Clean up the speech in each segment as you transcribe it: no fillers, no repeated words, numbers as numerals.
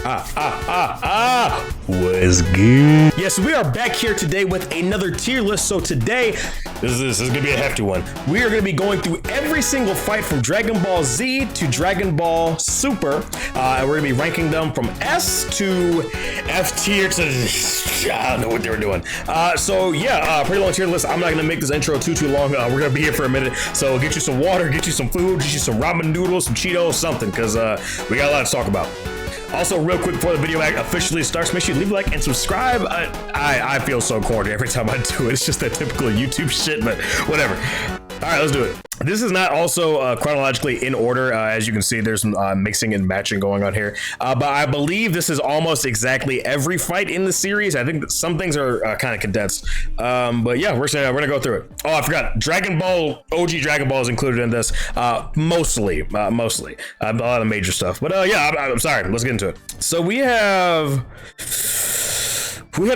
What's good? Yes, we are back here today with another tier list. So today, this is gonna be a hefty one. We are gonna be going through every single fight from Dragon Ball Z to Dragon Ball Super, and we're gonna be ranking them from S to F tier to I don't know what they were doing. Pretty long tier list. I'm not gonna make this intro too long. We're gonna be here for a minute, so get you some water, get you some food, get you some ramen noodles, some Cheetos, something, because we got a lot to talk about. Also, real quick before the video officially starts, make sure you leave a like and subscribe. I feel so corny every time I do it. It's just that typical YouTube shit, but whatever. All right, let's do it. This is not also chronologically in order. As you can see, there's some mixing and matching going on here. But I believe this is almost exactly every fight in the series. I think that some things are kind of condensed. But yeah, we're gonna go through it. Oh, I forgot. Dragon Ball, OG Dragon Ball is included in this. Mostly. A lot of major stuff. But I'm sorry. Let's get into it. So we have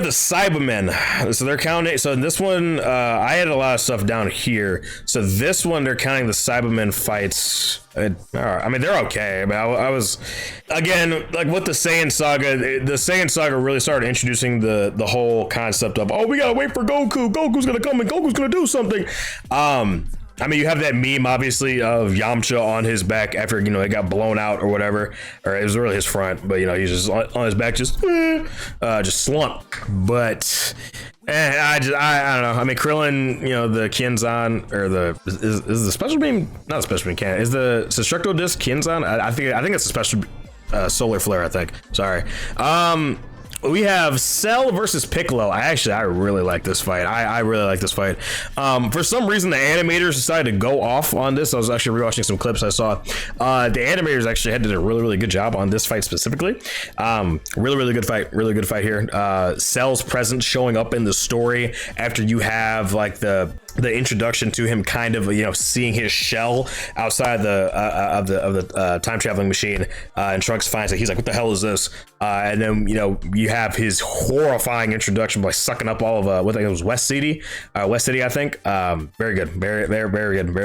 the Cybermen. So they're counting. So in this one, I had a lot of stuff down here. So this one, they're counting the Cybermen fights. I mean, they're okay. I mean, I was, again, like with the Saiyan Saga, the Saiyan Saga really started introducing the whole concept of, oh, we gotta wait for Goku. Goku's gonna come and Goku's gonna do something. I mean, you have that meme, obviously, of Yamcha on his back after, it got blown out or whatever. Or it was really his front, but, he's just on his back, just slump. But, I don't know. I mean, Krillin, the Kenzan, or is the special beam, not a special beam cannon, is the Destructo Disc Kenzan? I think it's a special solar flare, I think. Sorry. We have Cell versus Piccolo. I really like this fight. I really like this fight. For some reason, the animators decided to go off on this. I was actually rewatching some clips I saw. The animators actually did a really, really good job on this fight specifically. Really good fight. Really good fight here. Cell's presence showing up in the story after you have like the introduction to him, kind of seeing his shell outside of the time traveling machine, and Trunks finds it. He's like, what the hell is this? And then you have his horrifying introduction by sucking up all of what I think it was West City, I think. Very good, very good. We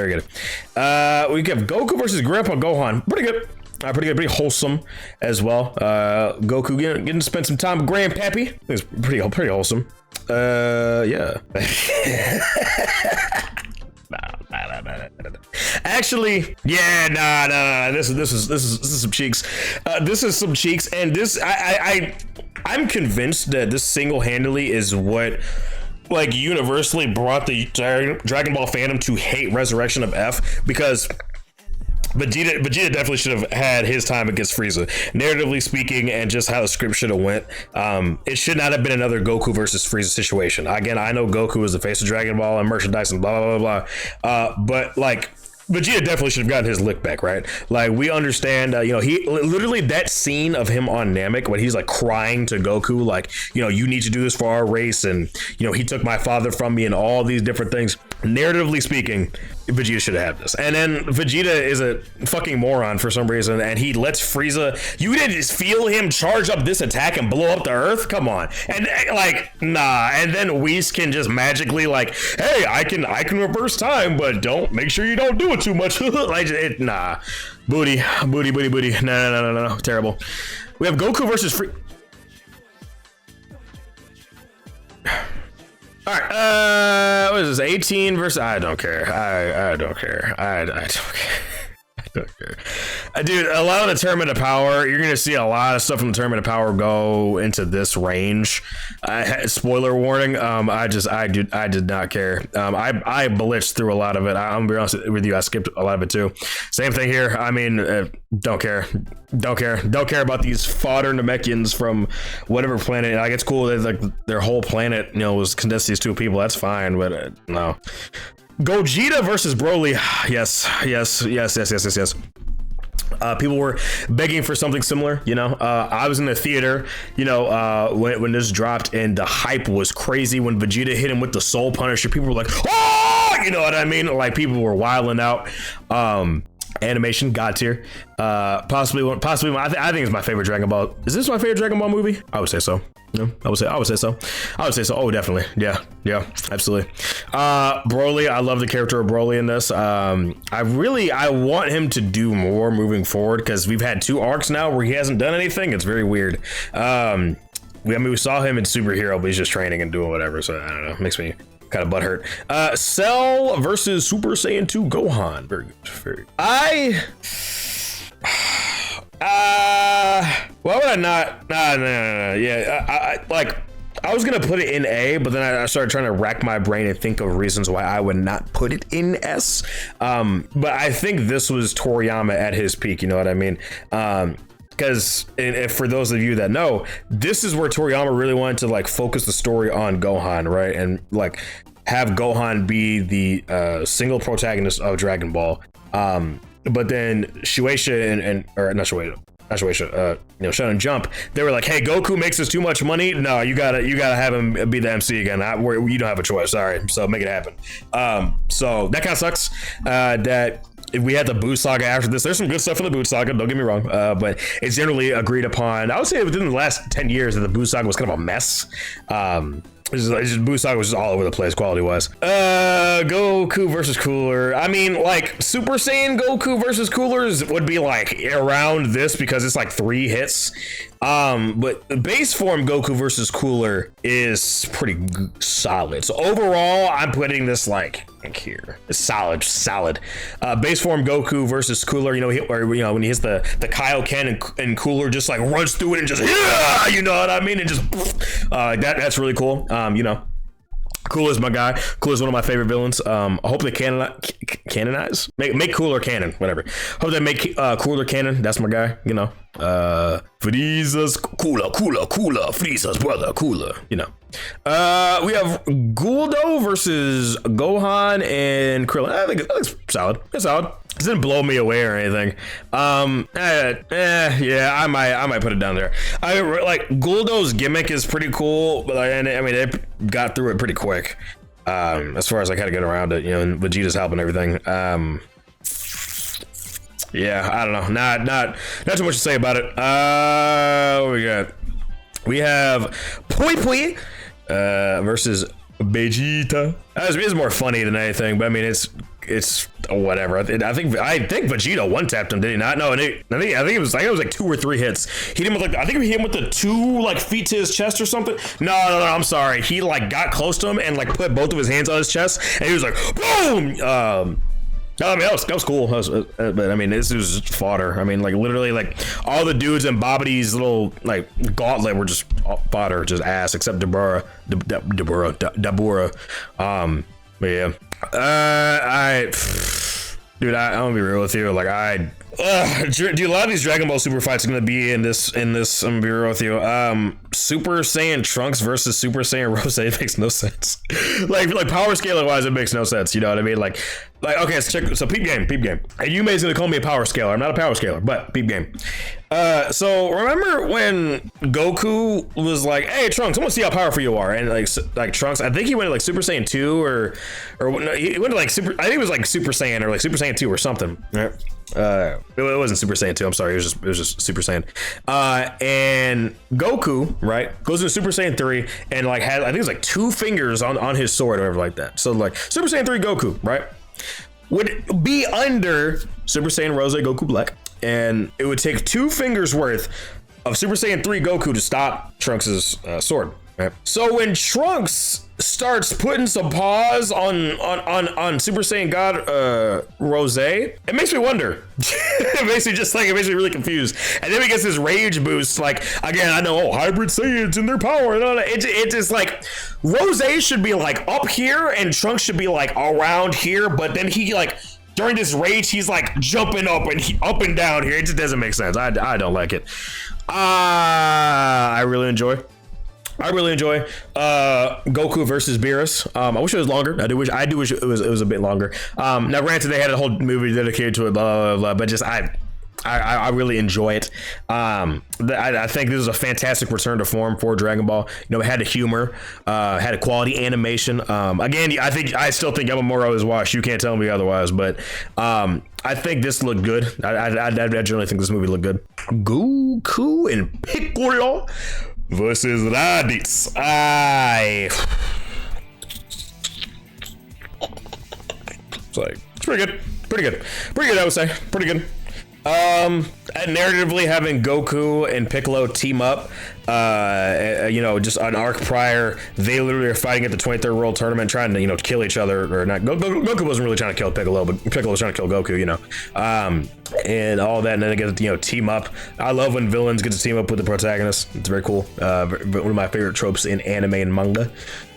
have Goku versus Grandpa Gohan. Pretty good, pretty wholesome as well. Goku getting to spend some time with Grandpappy. It's pretty wholesome. Yeah. Actually, yeah, nah. This is some cheeks. This is some cheeks, and this I'm convinced that this single-handedly is what like universally brought the Dragon Ball fandom to hate Resurrection of F, because Vegeta definitely should have had his time against Frieza, narratively speaking, and just how the script should have went. It should not have been another Goku versus Frieza situation. Again, I know Goku is the face of Dragon Ball and merchandise and blah, blah, blah, blah. But like, Vegeta definitely should have gotten his lick back, right? Like, we understand, he literally, that scene of him on Namek when he's like crying to Goku, like, you need to do this for our race, and he took my father from me, and all these different things. Narratively speaking, Vegeta should have had this. And then Vegeta is a fucking moron for some reason, and he lets Frieza. You didn't just feel him charge up this attack and blow up the Earth? Come on. And like, nah. And then Whis can just magically like, hey, I can reverse time, but make sure you don't do it too much. Like, nah. Booty. No. Terrible. We have Goku versus All right, what is this? 18 versus. I don't care. I don't care. I don't care. I don't care. Dude, a lot of the Tournament of Power, you're gonna see a lot of stuff from the Tournament of Power go into this range. Spoiler warning. I did not care. I blitzed through a lot of it. I'm gonna be honest with you. I skipped a lot of it too. Same thing here. I mean, don't care about these fodder Namekians from whatever planet. Like, it's cool that like their whole planet, was condensed to these two people. That's fine, but no. Gogeta versus Broly. Yes. People were begging for something similar, I was in the theater, when this dropped, and the hype was crazy when Vegeta hit him with the Soul Punisher. People were like, oh, you know what I mean? Like, people were wilding out. Animation, God tier. Possibly one. I think it's my favorite Dragon Ball. Is this my favorite Dragon Ball movie? I would say so. No, I would say so. Oh, definitely. Yeah, absolutely. Broly, I love the character of Broly in this. I want him to do more moving forward because we've had 2 arcs now where he hasn't done anything. It's very weird. We saw him in Superhero, but he's just training and doing whatever. So I don't know. Makes me kind of butthurt. Cell versus Super Saiyan 2 Gohan. Very good. Very. Why would I not? No. Yeah, I was gonna put it in A, but then I started trying to rack my brain and think of reasons why I would not put it in S. But I think this was Toriyama at his peak. You know what I mean? Because for those of you that know, this is where Toriyama really wanted to like focus the story on Gohan, right? And like have Gohan be the single protagonist of Dragon Ball. But then Shueisha Shōnen Jump, they were like, hey, Goku makes us too much money. No, you gotta have him be the MC again. You don't have a choice. Sorry, so make it happen. So that kind of sucks. That if we had the Buu saga after this, there's some good stuff in the Buu saga, don't get me wrong, but it's generally agreed upon. I would say within the last 10 years that the Buu saga was kind of a mess. Buu saga was just all over the place quality wise. Goku versus Cooler. I mean, like Super Saiyan Goku versus Coolers would be like around this because it's like 3 hits. But the base form Goku versus Cooler is pretty solid. So overall, I'm putting this like here. It's solid. Base form Goku versus Cooler. When he hits the Kaioken and Cooler just like runs through it and just you know what I mean, and just that's really cool. Cooler's my guy. Cooler's one of my favorite villains. I hope they canonize. Make Cooler canon, whatever. Hope they make Cooler canon. That's my guy, Frieza's Cooler, Frieza's brother, Cooler, We have Guldo versus Gohan and Krillin. I think it's solid. It's solid. It didn't blow me away or anything. Yeah, I might put it down there. I like Guldo's gimmick is pretty cool, but they got through it pretty quick. As far as like how to get around it, and Vegeta's helping everything. Yeah, I don't know. Not too much to say about it. What we got? We have Pui Pui versus Vegeta. It's more funny than anything, but I mean it's whatever. I think Vegeta one tapped him, did he not? No, I think it was like 2 or 3 hits. He hit him with I think he hit him with the 2 like feet to his chest or something. No, I'm sorry. He like got close to him and like put both of his hands on his chest, and he was like boom. I mean, that was cool. But I mean, this was fodder. I mean, like literally, like all the dudes in Babidi's little like gauntlet were just fodder, just ass, except Dabura. But yeah, dude, I'm gonna be real with you. Like dude, a lot of these Dragon Ball Super fights are gonna be in this. I'm gonna be real with you. Super Saiyan Trunks versus Super Saiyan Rose makes no sense. like power scaler wise, it makes no sense. You know what I mean? Like okay, so peep game. And Yume's gonna call me a power scaler. I'm not a power scaler, but peep game. So remember when Goku was like, "Hey Trunks, I want to see how powerful you are," and like Trunks, I think he went to like Super Saiyan 2 or no, he went to like Super. I think it was like Super Saiyan or like Super Saiyan 2 or something. Right? It wasn't Super Saiyan 2. I'm sorry, it was just Super Saiyan. And Goku, right, goes into Super Saiyan 3 and like had I think it was like 2 fingers on his sword or whatever like that. So like Super Saiyan 3 Goku, right, would be under Super Saiyan Rose Goku Black, and it would take 2 fingers worth of Super Saiyan 3 Goku to stop Trunks' sword. Right. So when Trunks starts putting some pause on Super Saiyan God Rose, it makes me wonder. It makes me really confused. And then he gets this rage boost. Like again, I know hybrid Saiyans and their power and all that. It just like Rose should be like up here and Trunks should be like around here, but then he like during this rage he's like jumping up and down here. It just doesn't make sense. I don't like it. I really enjoy Goku versus Beerus. I wish it was longer. I do wish it was a bit longer. Now granted they had a whole movie dedicated to it, blah blah blah, but just I I really enjoy it. I think this is a fantastic return to form for Dragon Ball. You know, it had the humor, had a quality animation. Again, I still think Yamamoto is washed. You can't tell me otherwise, but I think this looked good. I generally think this movie looked good. Goku and Piccolo versus Raditz. It's pretty good, I would say. Pretty good. Narratively, having Goku and Piccolo team up, you know, just an arc prior, they literally are fighting at the 23rd World Tournament, trying to, you know, kill each other, or not. Goku wasn't really trying to kill Piccolo, but Piccolo was trying to kill Goku, you know, and all that, and then they get to, you know, team up. I love when villains get to team up with the protagonist. It's very cool. One of my favorite tropes in anime and manga.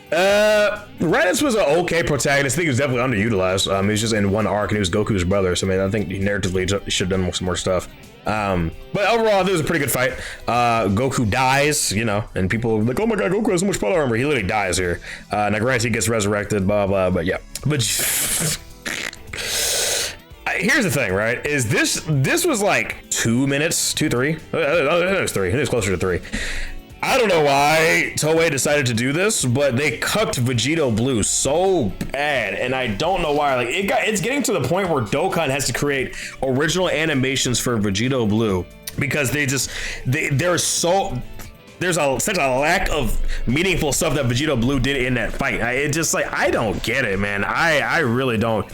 Raditz was an okay protagonist. I think he was definitely underutilized. He was just in one arc, and he was Goku's brother. So I mean, I think narratively he should have done some more stuff. But overall, this was a pretty good fight. Goku dies, you know, and people are like, "Oh my God, Goku has so much power armor." He literally dies here. Now, granted, he gets resurrected, blah blah. But yeah, but here's the thing, right? Is this was like 2 minutes, 3? It was 3. It was closer to 3. I don't know why Toei decided to do this, but they cucked Vegito Blue so bad, and I don't know why. Like it's getting to the point where Dokkan has to create original animations for Vegito Blue because there's such a lack of meaningful stuff that Vegito Blue did in that fight. It just like I don't get it, man. I really don't.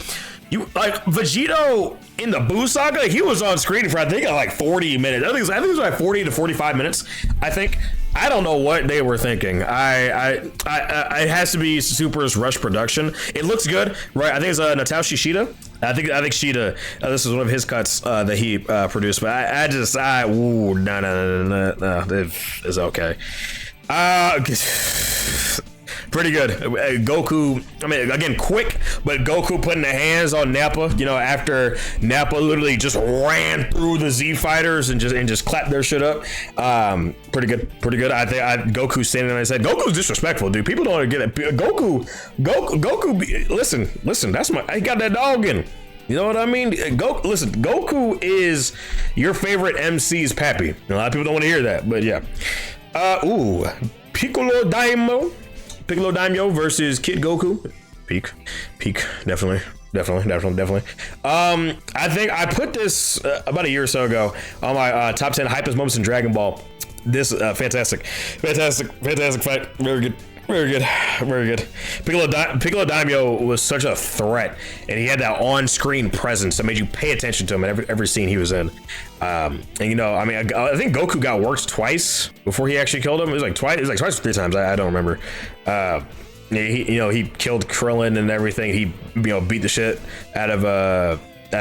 You like Vegito in the Buu Saga? He was on screen for I think like 40 minutes. I think it was like 40 to 45 minutes. I think. I don't know what they were thinking. It has to be Super's rush production. It looks good, right? I think it's Nataoshi Shida. I think Shida. This is one of his cuts that he produced. But no. It's okay. Pretty good. Goku, I mean, again, quick, but Goku putting the hands on Nappa, you know, after Nappa literally just ran through the Z fighters and just clapped their shit up. Pretty good. I think Goku standing there and said, Goku's disrespectful, dude. People don't get it. Goku, listen, I got that dog in. You know what I mean? Goku is your favorite MC's pappy. A lot of people don't want to hear that, but yeah. Piccolo Daimyo versus Kid Goku. Peak, definitely. I think I put this about a year or so ago on my top 10 hypest moments in Dragon Ball. This fantastic fight. Very good. Piccolo Daimyo was such a threat, and he had that on-screen presence that made you pay attention to him in every scene he was in. And you know, I mean, I think Goku got worked twice before he actually killed him. It was like twice or 3 times. I don't remember. He killed Krillin and everything. He beat the shit out of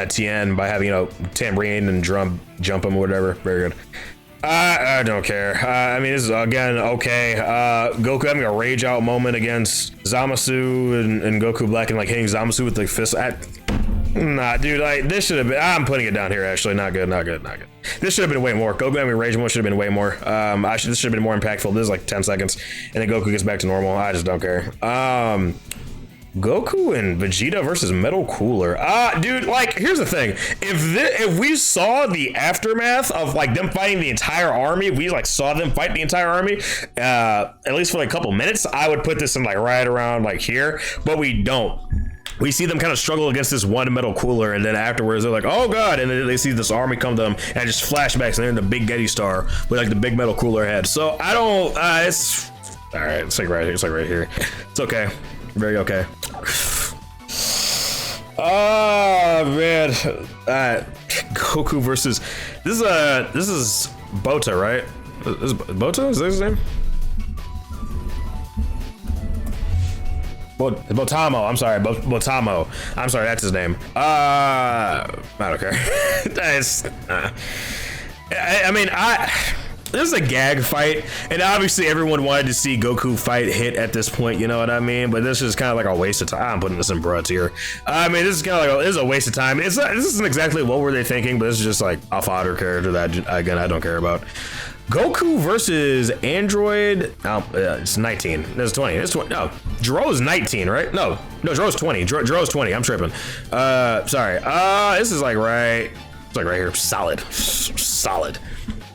Tien by having tambourine and drum jump him or whatever. Very good. I don't care. I mean, this is again okay. Goku having a rage out moment against Zamasu and Goku Black and like hitting Zamasu with the fist. Nah, dude, like this should have been. I'm putting it down here. Actually, not good. This should have been way more. Goku having a rage moment should have been way more. This should have been more impactful. This is like 10 seconds, and then Goku gets back to normal. I just don't care. Goku and Vegeta versus Metal Cooler. Dude, like, here's the thing. If we saw the aftermath of like them fighting the entire army, if we like saw them fight the entire army, at least for like a couple minutes, I would put this in like right around like here, but we don't. We see them kind of struggle against this one Metal Cooler, and then afterwards they're like, oh god, and then they see this army come to them, and just flashbacks, and they're in the big Getty Star with like the big Metal Cooler head. So I don't, it's, all right, it's like right here. It's okay. Very okay. Oh man, Goku versus this is Bota, right? Is Bota? Is that his name? Botamo. I'm sorry, Botamo. I'm sorry, that's his name. I don't care. This is a gag fight, and obviously everyone wanted to see Goku fight Hit at this point, you know what I mean? But this is kind of like a waste of time. I'm putting this in broad tier. I mean, this is kind of like this is a waste of time. This isn't exactly what were they thinking, but this is just like a fodder character that again I don't care about. Goku versus Android. It's 19. It's 20. It's 20. No, Jiro's 19, right? No, Jiro's 20. Jiro's 20. I'm tripping. Sorry. This is like right. It's like right here, solid.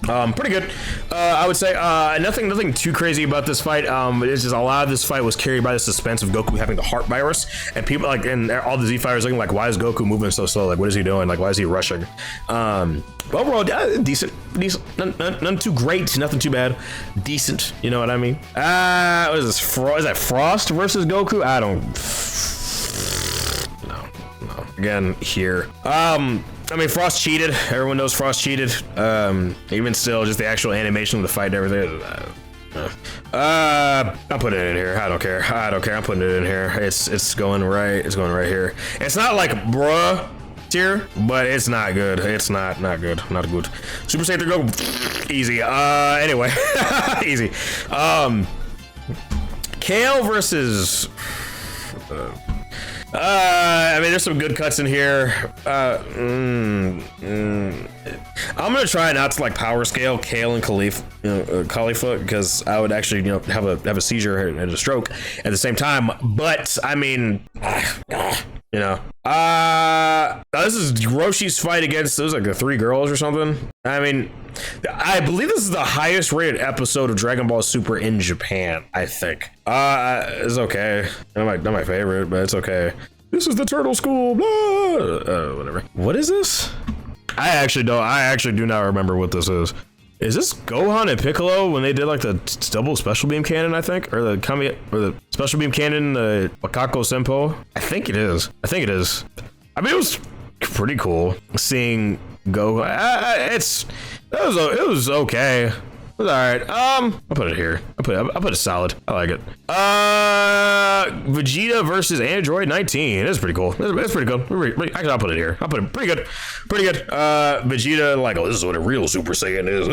Pretty good. I would say nothing too crazy about this fight. It's just a lot of this fight was carried by the suspense of Goku having the heart virus, and people like, and all the Z fighters looking like, why is Goku moving so slow? Like, what is he doing? Like, why is he rushing? But overall, decent. None too great, nothing too bad. Decent, you know what I mean? What is this? Is that Frost versus Goku? I don't. No. Again, here. I mean, Frost cheated. Everyone knows Frost cheated. Even still, just the actual animation of the fight and everything. I'm putting it in here. I don't care. I'm putting it in here. It's going right. It's going right here. It's not like bruh tier, but it's not good. It's not good. Not good. Super Saiyan 3 Goku. Easy. Anyway, easy. Kale versus. I mean, there's some good cuts in here. I'm gonna try not to like power scale Kale and Khalifa, because I would actually, have a seizure and a stroke at the same time. But I mean, this is Roshi's fight against those like the 3 girls or something. I mean, I believe this is the highest rated episode of Dragon Ball Super in Japan, I think. It's okay. Not my favorite, but it's okay. This is the Turtle School, blah. Whatever. What is this? I actually do not remember what this is. Is this Gohan and Piccolo when they did like the double special beam cannon, I think? Or the special beam cannon, the Wakako Senpo? I think it is. I mean, it was pretty cool seeing Gohan. It was okay. It was alright. I'll put it here. I'll put it solid. I like it. Vegeta versus Android 19. That's pretty cool. That's pretty good. I'll put it here. I'll put it pretty good. Vegeta, like, this is what a real Super Saiyan is.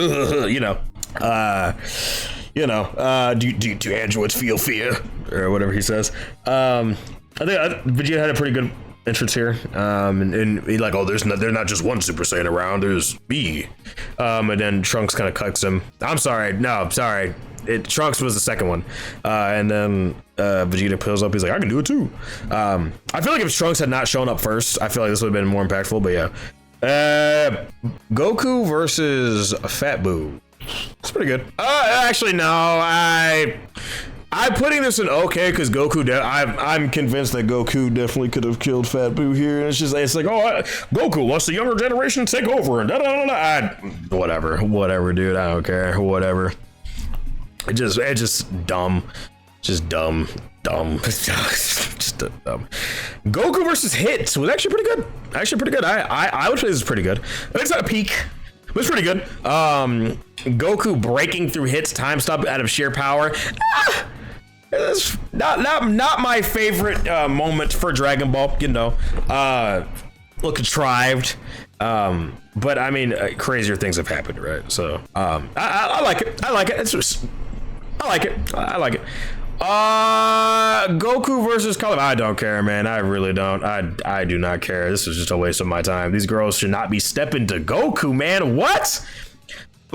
Do androids feel fear? Or whatever he says. I think Vegeta had a pretty good entrance here, and he's like, there's not just one Super Saiyan around, there's me, and then Trunks kind of cuts him. Trunks was the second one, and then Vegeta pulls up, he's like, I can do it too. I feel like if Trunks had not shown up first, I feel like this would have been more impactful, but yeah. Goku versus Fat Boo. It's pretty good. Actually, no, I'm putting this in okay because Goku. I'm convinced that Goku definitely could have killed Fat Boo here. And it's like, Goku wants the younger generation to take over, and whatever, dude. I don't care. Whatever. It's just dumb. Just dumb. Just dumb. Goku versus Hits was actually pretty good. I would say this is pretty good. It's not a peak. But it's pretty good. Goku breaking through Hits time stop out of sheer power. It's not my favorite moment for Dragon Ball, look contrived, but I mean, crazier things have happened, right? So I like it. I like it. Goku versus Color. I don't care, man. I really don't. I do not care. This is just a waste of my time. These girls should not be stepping to Goku, man. What?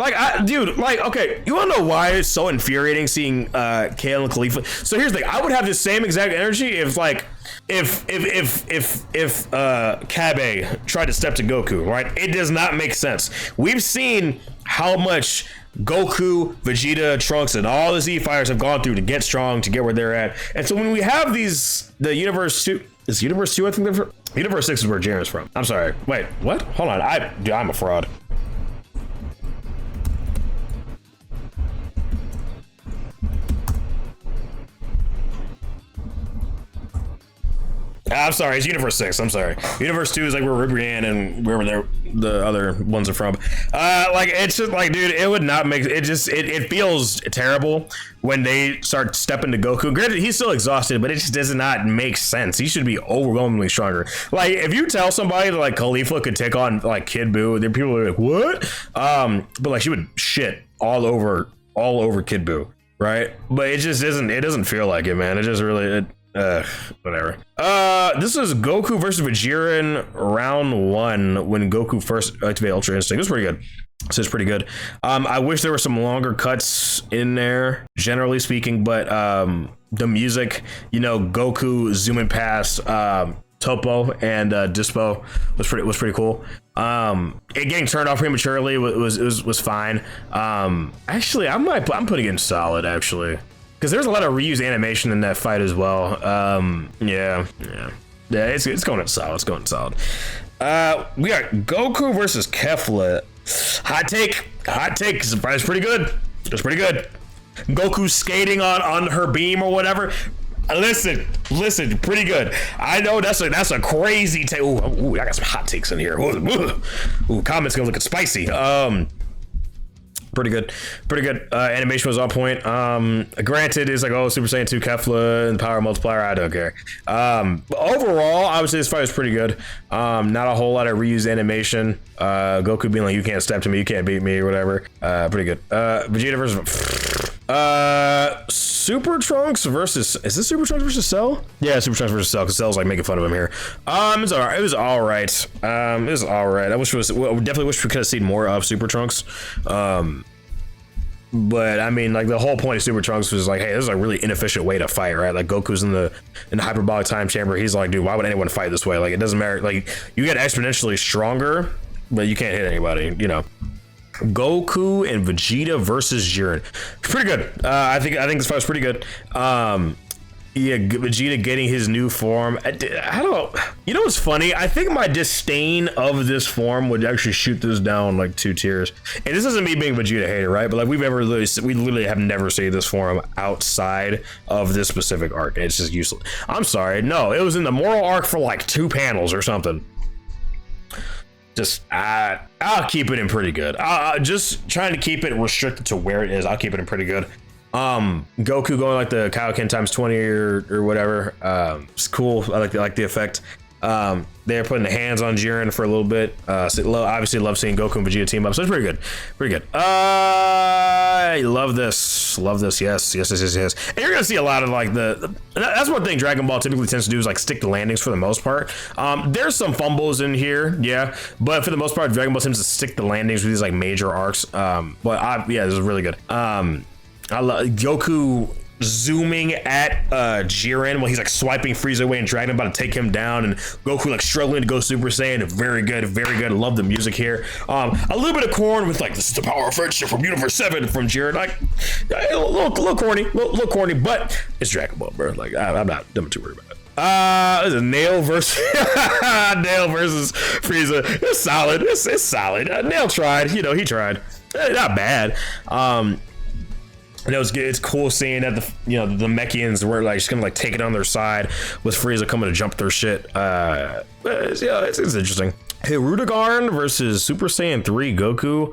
Okay, you wanna know why it's so infuriating seeing Kale and Khalifa? So here's the thing, I would have the same exact energy if Kabe tried to step to Goku, right? It does not make sense. We've seen how much Goku, Vegeta, Trunks, and all the Z fighters have gone through to get strong, to get where they're at. And so when we have the Universe 2, is Universe 2, I think they're Universe 6 is where Jiren's from. I'm sorry, wait, what? Hold on, I'm a fraud. I'm sorry, it's Universe 6, I'm sorry. Universe 2 is like where Ribrianne and wherever the other ones are from. It's just like, dude, it would not make, it feels terrible when they start stepping to Goku. Granted, he's still exhausted, but it just does not make sense. He should be overwhelmingly stronger. Like, if you tell somebody that like Khalifa could take on like Kid Buu, then people are like, what? But like she would shit all over Kid Buu, right? But it just doesn't feel like it, man. It just really, whatever. This is Goku versus Vegeta in round 1 when Goku first activated Ultra Instinct. It was pretty good. So it's pretty good. I wish there were some longer cuts in there, generally speaking, but the music, Goku zooming past Topo and Dispo was pretty cool. It getting turned off prematurely was fine. Actually, I'm putting it in solid actually, because there's a lot of reused animation in that fight as well. Yeah, it's going in solid. It's going in solid. We got Goku versus Kefla. Hot take. It's pretty good. It's pretty good. Goku skating on her beam or whatever. Listen, pretty good. I know that's a crazy take. Ooh, I got some hot takes in here. Ooh, comments gonna look spicy. Pretty good. Animation was on point. Granted, it's like, oh, Super Saiyan 2 Kefla and power multiplier. I don't care. But overall, I would say this fight was pretty good. Not a whole lot of reused animation. Goku being like, you can't step to me, you can't beat me, or whatever. Pretty good. Vegeta versus Super Trunks versus, is this Super Trunks versus Cell? Yeah, Super Trunks versus Cell, because Cell's like making fun of him here. It's all right. It was all right. I definitely wish we could have seen more of Super Trunks. But I mean, like, the whole point of Super Trunks was like, hey, this is a really inefficient way to fight, right? Like, Goku's in the hyperbolic time chamber. He's like, dude, why would anyone fight this way? Like, it doesn't matter. Like, you get exponentially stronger, but you can't hit anybody, you know. Goku and Vegeta versus Jiren. Pretty good. I think this fight was pretty good. Yeah, Vegeta getting his new form. I don't. You know what's funny? I think my disdain of this form would actually shoot this down like 2 tiers. And this isn't me being Vegeta hater, right? But like we literally have never seen this form outside of this specific arc. It's just useless. I'm sorry. No, it was in the moral arc for like 2 panels or something. Just I'll keep it in pretty good. Just trying to keep it restricted to where it is. I'll keep it in pretty good. Goku going like the Kaioken times 20 or whatever. It's cool. I like the effect. They're putting the hands on Jiren for a little bit. Obviously love seeing Goku and Vegeta team up, so it's pretty good. I love this. Yes. And you're gonna see a lot of like that's one thing Dragon Ball typically tends to do is like stick to landings for the most part. There's some fumbles in here, yeah, but for the most part, Dragon Ball tends to stick to landings with these like major arcs. Yeah, this is really good. I love Goku zooming at Jiren while he's like swiping Frieza away and Dragon about to take him down, and Goku like struggling to go Super Saiyan. Very good. Love the music here. A little bit of corn with like, this is the power of friendship from Universe 7 from Jiren. Like a little corny, but it's Dragon Ball, bro. Like I'm not too worried about it. This is Nail versus Frieza. It's solid. It's solid. Nail tried. You know, he tried. Not bad. And it was good. It's cool seeing that the Mechians were like just gonna like take it on their side with Frieza coming to jump their shit. It's interesting. Hirudegarn versus Super Saiyan 3 Goku.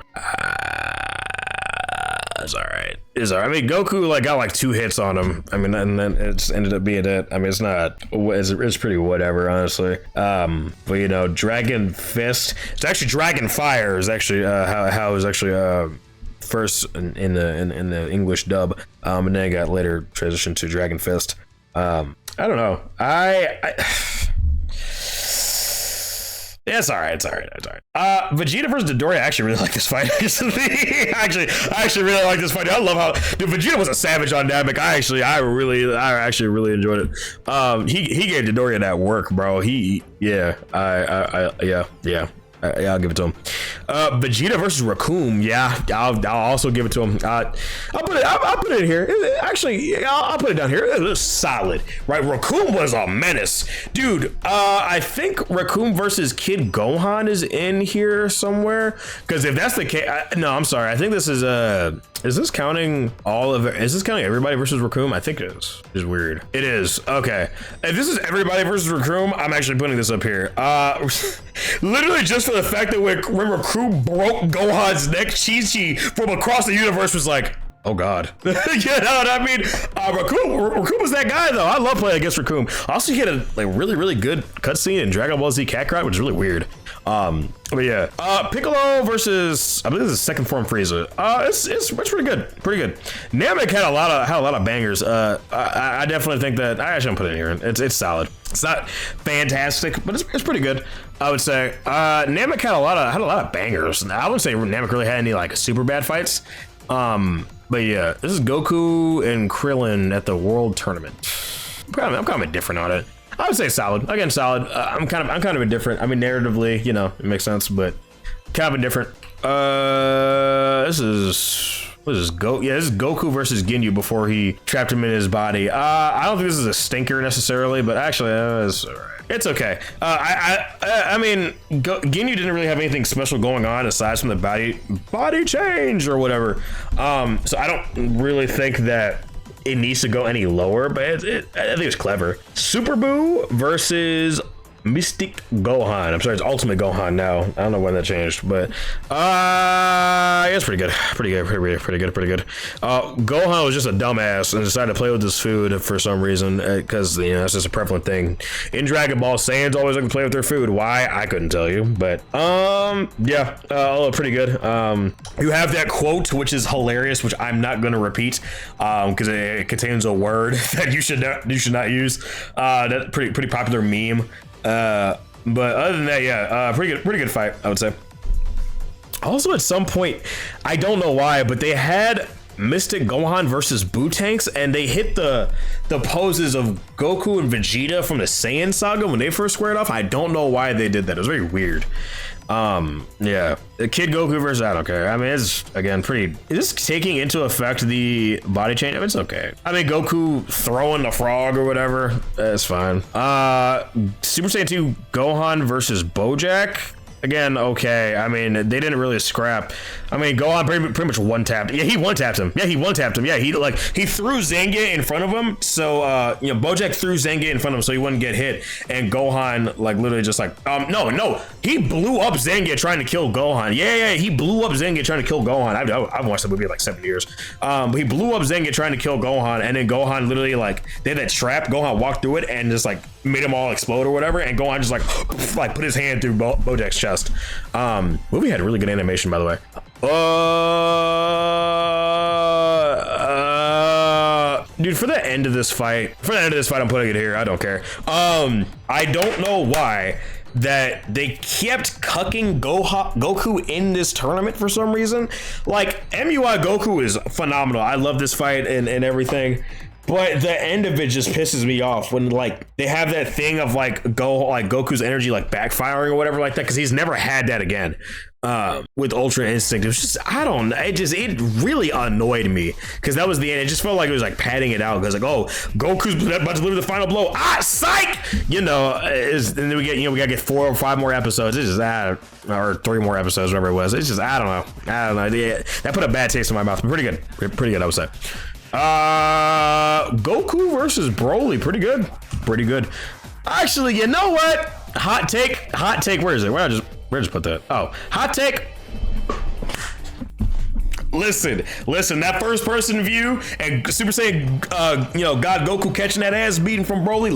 It's all right. I mean, Goku like got like 2 hits on him. I mean, and then it just ended up being it. I mean, it's pretty whatever, honestly. But you know, Dragon Fist. It's actually Dragon Fire is actually how it was actually first in the English dub, and then it got later transitioned to Dragon Fist. I don't know. Yeah, it's all right. Vegeta versus Dodoria. I actually really like this fight. I actually really like this fight. I love how Vegeta was a savage on Namek. I actually really enjoyed it. He gave Dodoria that work, bro. I'll give it to him. Vegeta versus Raccoon. Yeah, I'll also give it to him. I'll put it in here. Actually, I'll put it down here. It was solid, right? Raccoon was a menace, dude. I think Raccoon versus Kid Gohan is in here somewhere. Because if that's the case, no, I'm sorry. I think this is Is this counting everybody versus Raccoon? I think it is. It's weird. It is. Okay. If this is everybody versus Raccoon, I'm actually putting this up here. Literally just for the fact that when Raccoon broke Gohan's neck, Chi-Chi from across the universe was like, oh God. You know what I mean? Raccoon was that guy though. I love playing against Raccoon. Also, he had a really good cutscene in Dragon Ball Z Kakarot, which is really weird. But yeah, Piccolo versus, I believe this is second form Frieza. It's pretty good. Namek had a lot of bangers. I definitely think that I actually don't put it in here. It's solid. It's not fantastic, but it's pretty good, I would say. Namek had a lot of bangers. I wouldn't say Namek really had any like super bad fights. But yeah, this is Goku and Krillin at the World Tournament. I'm kind of different on it. I would say solid. Again, solid. I'm kind of indifferent. I mean, narratively, you know, it makes sense, but kind of indifferent. This is this is Goku versus Ginyu before he trapped him in his body. I don't think this is a stinker necessarily, but actually, it's all right. It's okay. I mean, Ginyu didn't really have anything special going on aside from the body change or whatever. So I don't really think that it needs to go any lower, but I think it's clever. Super Buu versus Mystic Gohan. I'm sorry, it's Ultimate Gohan now. I don't know when that changed, but it's pretty good. Pretty good. Gohan was just a dumbass and decided to play with his food for some reason, because you know that's just a prevalent thing in Dragon Ball. Saiyans always like to play with their food. Why? I couldn't tell you, but pretty good. You have that quote, which is hilarious, which I'm not going to repeat because it contains a word that you should not use. That's pretty popular meme. But other than that, pretty good fight, I would say. Also, at some point, I don't know why, but they had Mystic Gohan versus Buu-Tanks, and they hit the poses of Goku and Vegeta from the Saiyan saga when they first squared off. I don't know why they did that. It was very weird. The Kid Goku versus, I don't care. I mean, it's again pretty. Is this taking into effect the body change? I mean, it's okay. I mean, Goku throwing the frog or whatever, it's fine. Super Saiyan 2 Gohan versus Bojack. Again, okay. I mean, they didn't really scrap. I mean, Gohan pretty much one-tapped. Yeah, he one-tapped him. Yeah, he threw Zangia in front of him. So, Bojack threw Zangia in front of him so he wouldn't get hit. And Gohan, literally just no. He blew up Zangia trying to kill Gohan. Yeah, he blew up Zangia trying to kill Gohan. I've watched the movie like 7 years. But he blew up Zangia trying to kill Gohan. And then Gohan literally, they had that trap. Gohan walked through it and just, made them all explode or whatever. And Gohan just, put his hand through Bojack's chest. Movie had really good animation, by the way. Dude, for the end of this fight, I'm putting it here. I don't care. I don't know why that they kept cucking Goku in this tournament for some reason. MUI Goku is phenomenal. I love this fight and everything. But the end of it just pisses me off when they have that thing of Goku's energy backfiring or whatever like that, because he's never had that again with Ultra Instinct. It was just it really annoyed me, because that was the end. It just felt like it was padding it out, because Goku's about to deliver the final blow. Psych! And then we gotta get 4 or 5 more episodes. It's just or 3 more episodes, whatever it was. It's just I don't know. Yeah, that put a bad taste in my mouth. Pretty good, I would say. Goku versus Broly, pretty good. Actually, you know what? Hot take. Where is it? Where just put that? Oh, hot take. Listen, that first person view and Super Saiyan, God Goku catching that ass beating from Broly.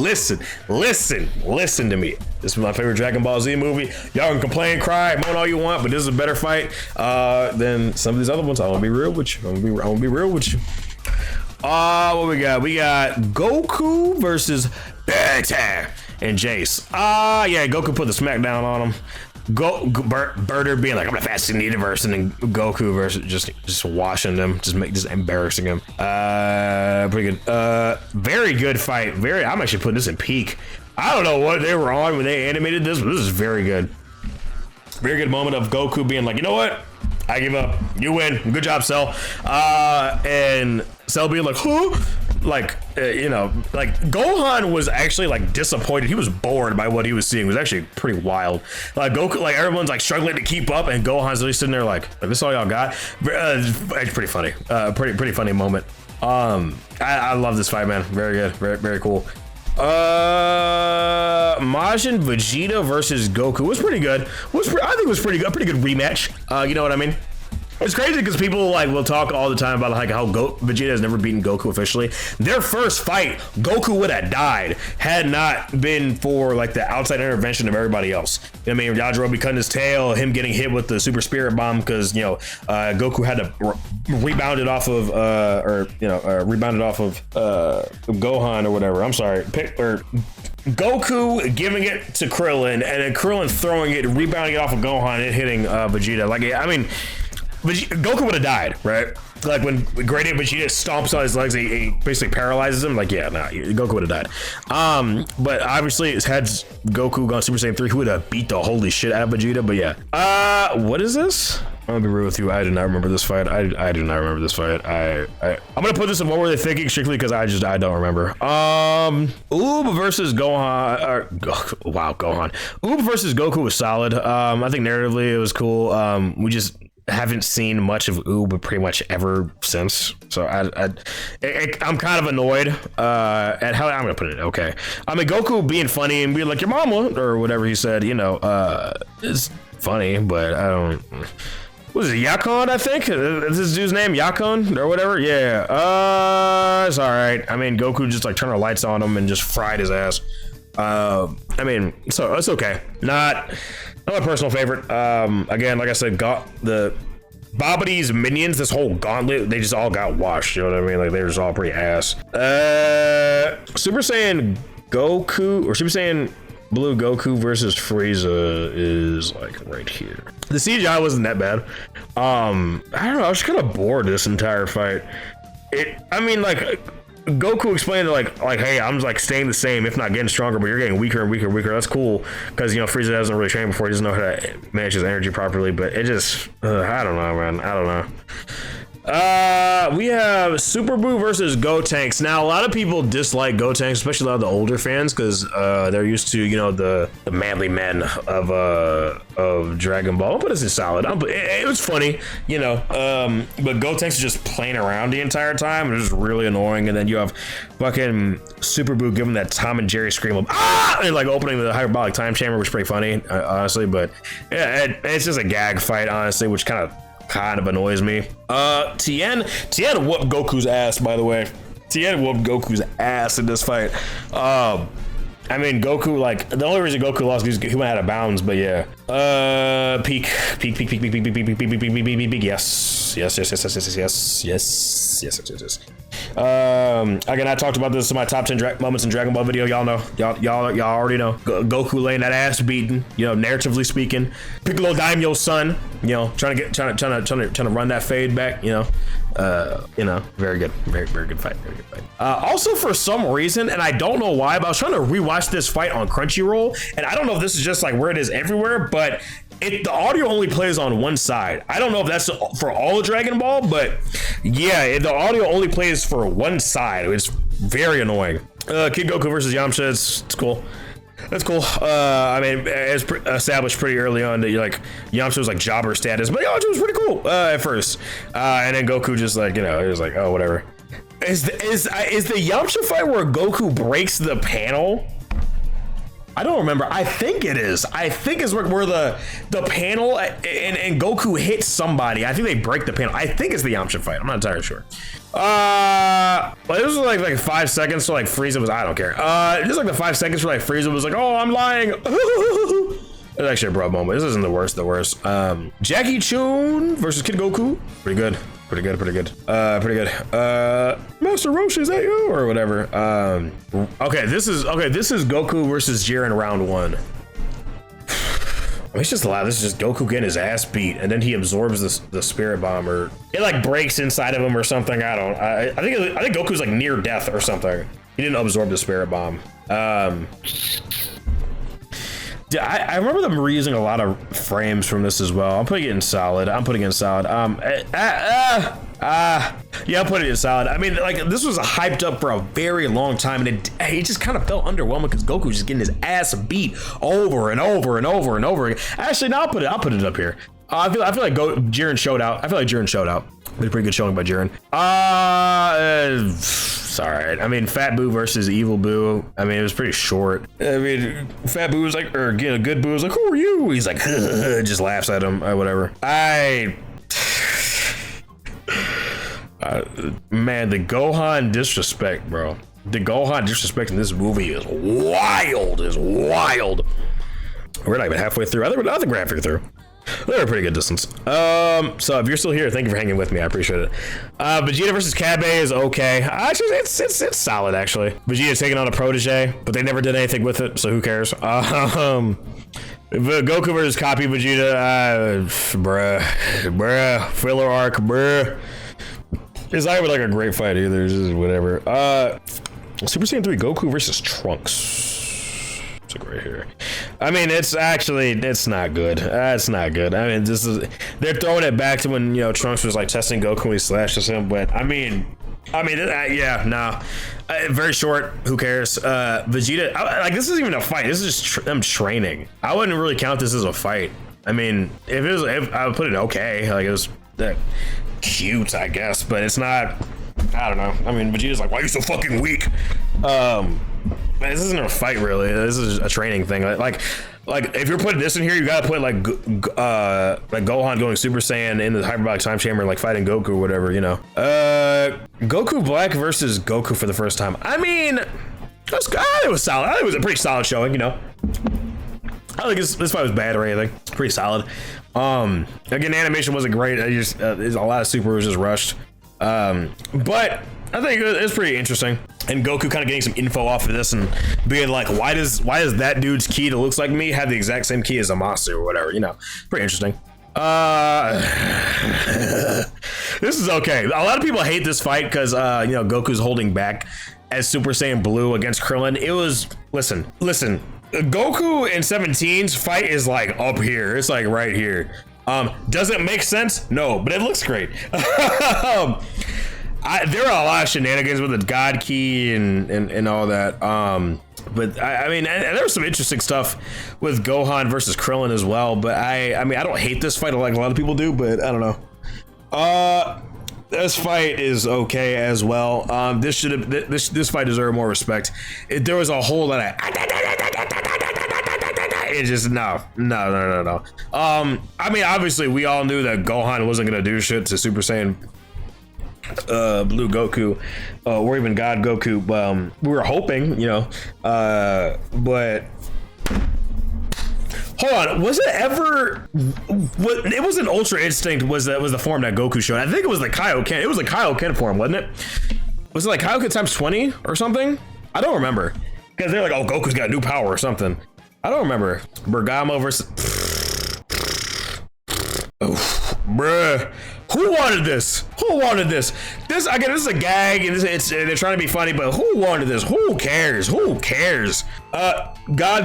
Listen to me. This is my favorite Dragon Ball Z movie. Y'all can complain, cry, moan all you want, but this is a better fight than some of these other ones. I'm gonna be real with you. What we got? We got Goku versus Vegeta and Jace. Goku put the smackdown on him. Birder being I'm the fastest in the universe, and then Goku versus just washing them, just embarrassing him. Pretty good. Very good fight. I'm actually putting this in peak. I don't know what they were on when they animated this, but this is very good. Very good moment of Goku being you know what? I give up. You win. Good job, Cell. And Cell being huh? Gohan was actually disappointed. He was bored by what he was seeing. It was actually pretty wild. Goku, everyone's struggling to keep up, and Gohan's really sitting there this all y'all got. It's pretty funny. Pretty funny moment. I love this fight, man. Very good. Very, very cool. Majin Vegeta versus Goku was pretty good. I think it was pretty good. Pretty good rematch. You know what I mean? It's crazy because people will talk all the time about how Vegeta has never beaten Goku officially. Their first fight, Goku would have died had not been for the outside intervention of everybody else. I mean, Yajirobe cutting his tail, him getting hit with the Super Spirit Bomb because Goku had to rebound it off of Gohan or whatever. I'm sorry, Goku giving it to Krillin, and then Krillin throwing it, rebounding it off of Gohan and hitting Vegeta. Goku would have died, right? Like when Gradient Vegeta stomps on his legs, he basically paralyzes him. Like, yeah, nah, Goku would have died. But obviously, had Goku gone Super Saiyan 3, he would have beat the holy shit out of Vegeta. But yeah, what is this? I'm gonna be real with you. I do not remember this fight. I do not remember this fight. I'm gonna put this in what were they thinking strictly because I don't remember. Oob versus Gohan. Wow, Gohan. Oob versus Goku was solid. I think narratively it was cool. We just haven't seen much of Oob pretty much ever since. So I'm kind of annoyed at how I'm gonna put it. Okay, I mean Goku being funny and being like your mama or whatever he said. You know, it's funny, but I don't. What is it, Yakon, I think? Is this dude's name Yakon or whatever? Yeah, it's all right. I mean, Goku just like turned the lights on him and just fried his ass. I mean, so it's okay. Not my personal favorite. Again, like I said, the Babidi's minions, this whole gauntlet, they just all got washed. You know what I mean? Like they're just all pretty ass. Super Saiyan Goku or Super Saiyan Blue Goku versus Frieza is like right here. The CGI wasn't that bad. I don't know. I was kind of bored this entire fight. I mean, like Goku explained like, hey, I'm just like staying the same, if not getting stronger, but you're getting weaker and weaker and weaker. That's cool because you know Frieza hasn't really trained before. He doesn't know how to manage his energy properly. But it just, I don't know, man. I don't know. We have Super Buu versus Gotenks. Now, a lot of people dislike Gotenks, especially a lot of the older fans, because they're used to, you know, the manly men of Dragon Ball. But it's solid. It was funny, you know. But Gotenks is just playing around the entire time. It's just really annoying. And then you have fucking Super Buu giving that Tom and Jerry scream of ah, and like opening the hyperbolic time chamber, which is pretty funny, honestly. But yeah, it's just a gag fight, honestly, which kind of annoys me. Tien whooped Goku's ass, by the way. Tien whooped Goku's ass in this fight. I mean, Goku, like, the only reason Goku lost is he went out of bounds, but yeah. Peak. Yes. Again, I talked about this in my top 10 moments in Dragon Ball video. Y'all know, y'all already know. Goku laying that ass beating, you know, narratively speaking. Piccolo Daimyo's son, you know, trying to run that fade back, you know, very good, very good fight, very good fight. Also, for some reason, and I don't know why, but I was trying to rewatch this fight on Crunchyroll, and I don't know if this is just like where it is everywhere, but the audio only plays on one side. I don't know if that's for all of Dragon Ball, but yeah, the audio only plays for one side. It's very annoying. Kid Goku versus Yamcha, it's cool. That's cool. I mean, it's established pretty early on that like Yamcha was like jobber status, but Yamcha was pretty cool at first. And then Goku just like, you know, he was like, oh, whatever. Is the Yamcha fight where Goku breaks the panel? I don't remember. I think it is. I think it's where the panel and Goku hits somebody. I think they break the panel. I think it's the Yamcha fight. I'm not entirely sure. This was like 5 seconds. So like Frieza was, I don't care. Just like the 5 seconds where like Frieza was like, oh, I'm lying. It's actually a bro moment. This isn't the worst. Jackie Chun versus Kid Goku. Pretty good. Master Roshi, is that you or whatever? Okay, this is Goku versus Jiren round 1. It's just a lot. This is just Goku getting his ass beat, and then he absorbs the spirit bomb, or it like breaks inside of him or something. I think Goku's like near death or something. He didn't absorb the spirit bomb. I remember them reusing a lot of frames from this as well. I'm putting it in solid. Yeah, I'm putting it in solid. I mean, like, this was hyped up for a very long time, and it just kind of felt underwhelming because Goku was just getting his ass beat over and over and over and over again. Actually, no, I'll put it up here. I feel like Jiren showed out. Did a pretty good showing by Jiren. It's all right. I mean, Fat Buu versus Evil Buu. I mean, it was pretty short. I mean, Fat Buu was like, or Good Buu was like, who are you? He's like, just laughs at him or whatever. Man, the Gohan disrespect, bro. The Gohan disrespect in this movie is wild. We're not even halfway through. I think we're halfway through. They're a pretty good distance. So if you're still here, thank you for hanging with me. I appreciate it. Vegeta versus Kabe is okay. Actually, it's solid, actually. Vegeta's taking on a protege, but they never did anything with it, so who cares? Goku versus Copy Vegeta, bruh, filler arc, bruh. It's not even like a great fight either. It's just whatever. Super Saiyan 3 Goku versus Trunks. It's like right here. I mean, it's not good. It's not good. I mean, they're throwing it back to when, you know, Trunks was like testing Goku when he slashes him. But I mean, yeah, nah. Very short. Who cares? Vegeta. Like, this isn't even a fight. This is just them training. I wouldn't really count this as a fight. I mean, if I would put it okay. Like, it was cute, I guess, but it's not. I don't know. I mean, Vegeta's like, why are you so fucking weak? This isn't a fight, really. This is a training thing. Like if you're putting this in here, you gotta put like Gohan going Super Saiyan in the hyperbolic time chamber, like fighting Goku or whatever, you know. Goku Black versus Goku for the first time. I mean, it was solid. I think it was a pretty solid showing, you know. I don't think this fight was bad or anything. It's pretty solid. Again, animation wasn't great. There's a lot of super was just rushed. But I think it's pretty interesting. And Goku kind of getting some info off of this and being like, why does that dude's ki that looks like me have the exact same ki as Zamasu or whatever, you know? Pretty interesting. This is okay. A lot of people hate this fight because you know, Goku's holding back as Super Saiyan Blue against Krillin. It was listen. Goku in 17's fight is like up here. It's like right here. Does it make sense? No, but it looks great. There are a lot of shenanigans with the God Key and all that. But I mean, and there was some interesting stuff with Gohan versus Krillin as well. But I mean, I don't hate this fight like a lot of people do, but I don't know. This fight is okay as well. This fight deserved more respect. There was a whole lot of it just no. I mean, obviously we all knew that Gohan wasn't gonna do shit to Super Saiyan Blue Goku or even God Goku. We were hoping, you know, but hold on, was it ever it was an Ultra Instinct was the form that Goku showed? I think it was the Kaioken. It was the Kaioken form, wasn't it? Was it like Kaioken times 20 or something? I don't remember, because they're like, oh, Goku's got new power or something. I don't remember. Bergamo versus bruh. Who wanted this? Who wanted this? This is a gag, and they're trying to be funny, but who wanted this? Who cares? Who cares? God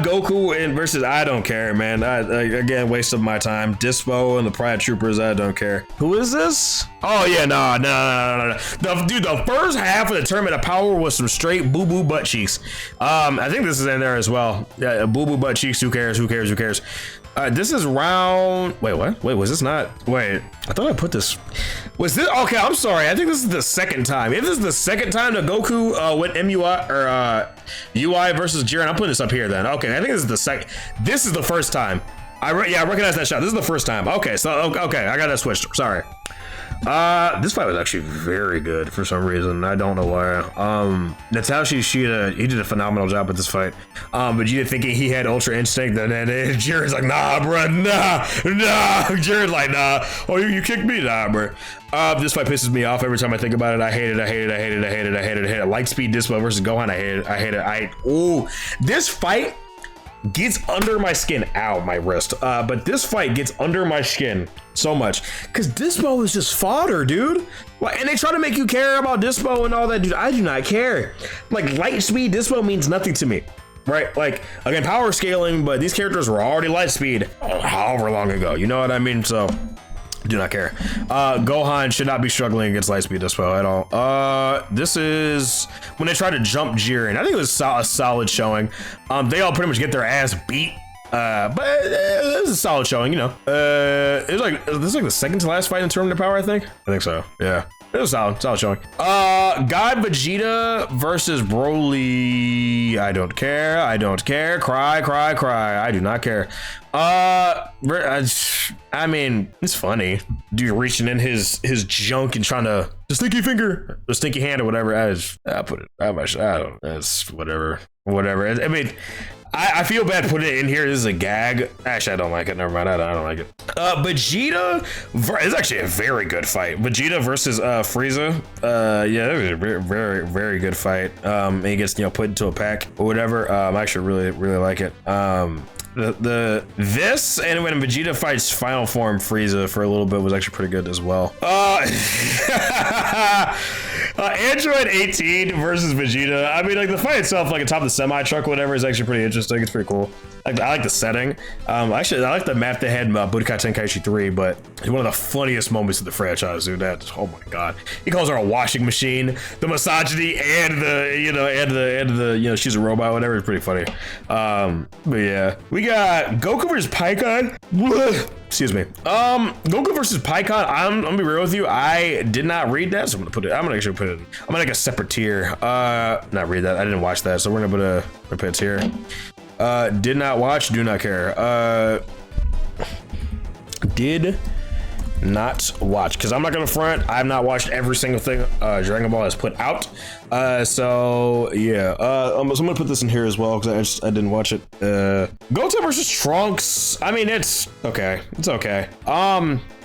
Goku versus I don't care, man. Again, waste of my time. Dispo and the Pride Troopers, I don't care. Who is this? Oh yeah, no. Dude, the first half of the Tournament of Power was some straight boo-boo butt cheeks. I think this is in there as well. Yeah, boo-boo butt cheeks. Who cares? This is round. Wait, what? Wait, was this not? Wait, I thought I put this. Was this? Okay, I'm sorry. I think this is the second time. If this is the second time that Goku went MUI or UI versus Jiren, I'm putting this up here then. Okay, I think this is the second. This is the first time. I recognize that shot. This is the first time. Okay, so okay, I got that switched. Sorry. This fight was actually very good for some reason. I don't know why. Natashi Shida, he did a phenomenal job with this fight. Vegeta thinking he had Ultra Instinct, and then Jiren's like, nah, bro, nah. Jiren's like, nah. Oh, you kicked me? Nah, bro. This fight pisses me off every time I think about it. I hate it. Lightspeed Dispo versus Gohan, I hate it. Ooh, this fight gets under my skin. Ow, my wrist. But this fight gets under my skin so much because Dispo is just fodder, dude. Like, and they try to make you care about Dispo and all that, dude. I do not care. Like, light speed Dispo means nothing to me, right? Like, again, power scaling, but these characters were already light speed however long ago. You know what I mean? So do not care. Gohan should not be struggling against Lightspeed Dispo at all. This is when they try to jump Jiren. I think it was a solid showing. They all pretty much get their ass beat. But it was a solid showing, you know. This is like the second to last fight in Tournament of Power, I think so. Yeah. It was solid showing. God Vegeta versus Broly. I don't care. Cry. I do not care. I mean, it's funny. Dude reaching in his junk and trying to the stinky hand or whatever. I put it. I don't. That's whatever. I mean, I feel bad putting it in here. This is a gag. Actually, I don't like it. Never mind. I don't like it. Vegeta. It's actually a very good fight. Vegeta versus Frieza. Yeah, it was a very, very good fight. And he gets put into a pack or whatever. I actually really like it. This and when Vegeta fights final form Frieza for a little bit was actually pretty good as well. Android 18 versus Vegeta. I mean, like the fight itself, like atop the semi truck, whatever, is actually pretty interesting. It's pretty cool. I like the setting. Actually, I like the map they had in Budokai Tenkaichi 3, but it's one of the funniest moments of the franchise, dude. Oh my god. He calls her a washing machine, the misogyny, and the she's a robot, whatever. It's pretty funny. But yeah, we got Goku versus Pikkon. Excuse me. Goku versus Pikkon. I'm gonna be real with you. I did not read that, so I'm gonna actually put it. I'm gonna make a separate tier. Not read that. I didn't watch that, so we're gonna put a tier. Did not watch. Do not care. Did not watch, because I'm not gonna front. I've not watched every single thing Dragon Ball has put out. So yeah. So I'm gonna put this in here as well because I didn't watch it. Goten versus Trunks. I mean, it's okay. It's okay.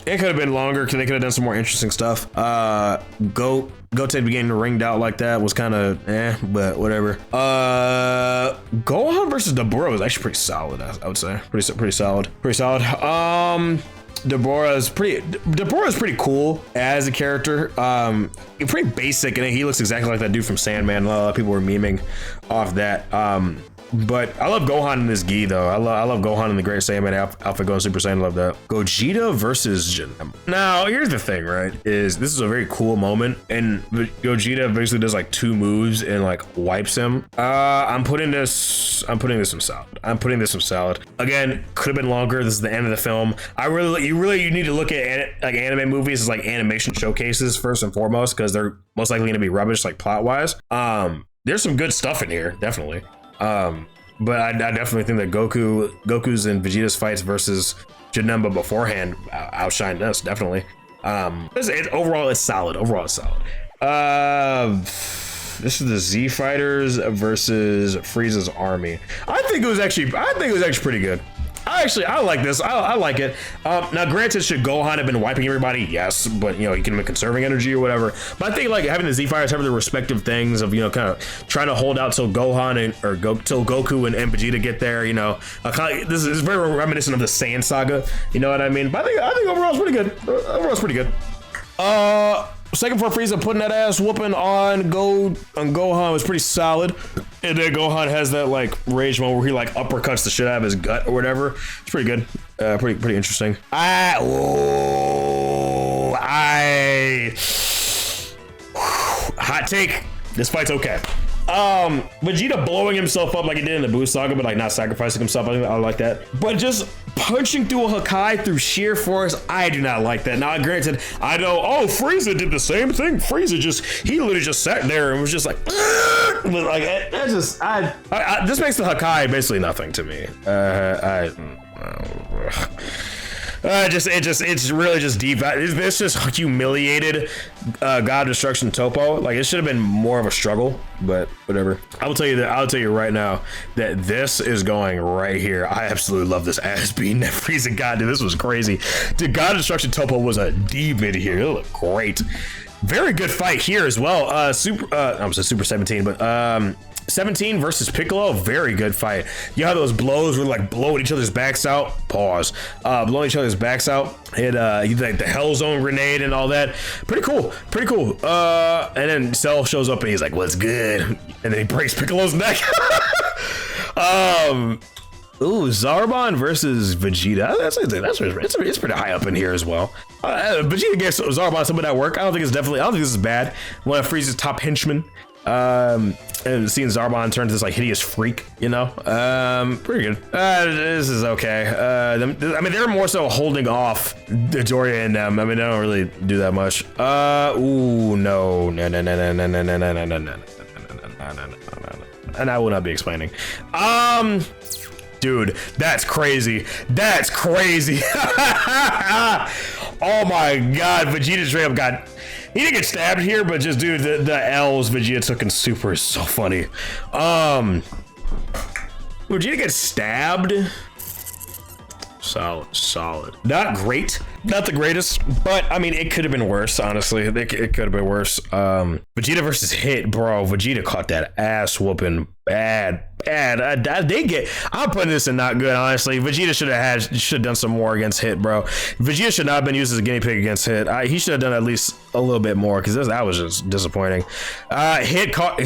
It could have been longer because they could have done some more interesting stuff. Goten being ringed out like that was kind of but whatever. Gohan versus Dabura was actually pretty solid. I would say pretty solid. Dabura is pretty cool as a character. Pretty basic, and he looks exactly like that dude from Sandman. A lot of people were memeing off that. But I love Gohan in this gi though. I love Gohan in the Great Saiyaman outfit going Super Saiyan. Love that. Gogeta versus Janemba. Now here's the thing, right? This is a very cool moment, and Gogeta basically does like 2 moves and like wipes him. I'm putting this some salad. Again, could have been longer. This is the end of the film. You need to look at like anime movies as like animation showcases first and foremost, because they're most likely going to be rubbish like plot wise. There's some good stuff in here, definitely. But I definitely think that Goku's and Vegeta's fights versus Janemba beforehand outshined us, definitely. Overall it's solid. This is the Z Fighters versus Frieza's army. I think it was actually pretty good. I like this. I like it. Now, granted, should Gohan have been wiping everybody? Yes, but he can have been conserving energy or whatever. But I think like having the Z Fighters have their respective things of kind of trying to hold out till Gohan till Goku and Vegeta get there. This is very reminiscent of the Saiyan saga. You know what I mean? But I think overall it's pretty good. Second for Frieza putting that ass whooping on Gohan was pretty solid. And then Gohan has that like rage moment where he like uppercuts the shit out of his gut or whatever. It's pretty good. Pretty interesting. Hot take. This fight's okay. Vegeta blowing himself up like he did in the Buu saga, but like not sacrificing himself. I like that. But just punching through a Hakai through sheer force, I do not like that. Now, granted, I know, Frieza did the same thing. He literally just sat there and was just like, but like, this makes the Hakai basically nothing to me. It's really just deep. It's just humiliated God Destruction Topo. Like, it should have been more of a struggle, but whatever. I'll tell you right now that this is going right here. I absolutely love this ass beating that Frieza got. Dude, this was crazy. Dude, God Destruction Topo was a demon here. It looked great. Very good fight here as well. Super 17, but 17 versus Piccolo, very good fight. You have those blows where like blowing each other's backs out. Pause. Blowing each other's backs out. And like the Hell Zone grenade and all that. Pretty cool. And then Cell shows up and he's like, "What's good?" And then he breaks Piccolo's neck. Zarbon versus Vegeta. It's pretty high up in here as well. Vegeta gets Zarbon some of that work. I don't think this is bad. One of Frieza's top henchmen. And seeing Zarbon turn to this like hideous freak, pretty good. This is okay. They're more so holding off Doria and them. They don't really do that much. No. And I will not be explaining. Dude, that's crazy. Oh my God, Vegeta straight up got. He didn't get stabbed here, but just dude, the L's Vegeta took in Super is so funny. Vegeta gets stabbed. Solid. Not great. Not the greatest, but it could have been worse, honestly. It could have been worse. Vegeta versus Hit, bro. Vegeta caught that ass whooping bad. bad. I'm putting this in not good, honestly. Vegeta should have done some more against Hit, bro. Vegeta should not have been used as a guinea pig against Hit. He should have done at least a little bit more, because that was just disappointing. Hit caught.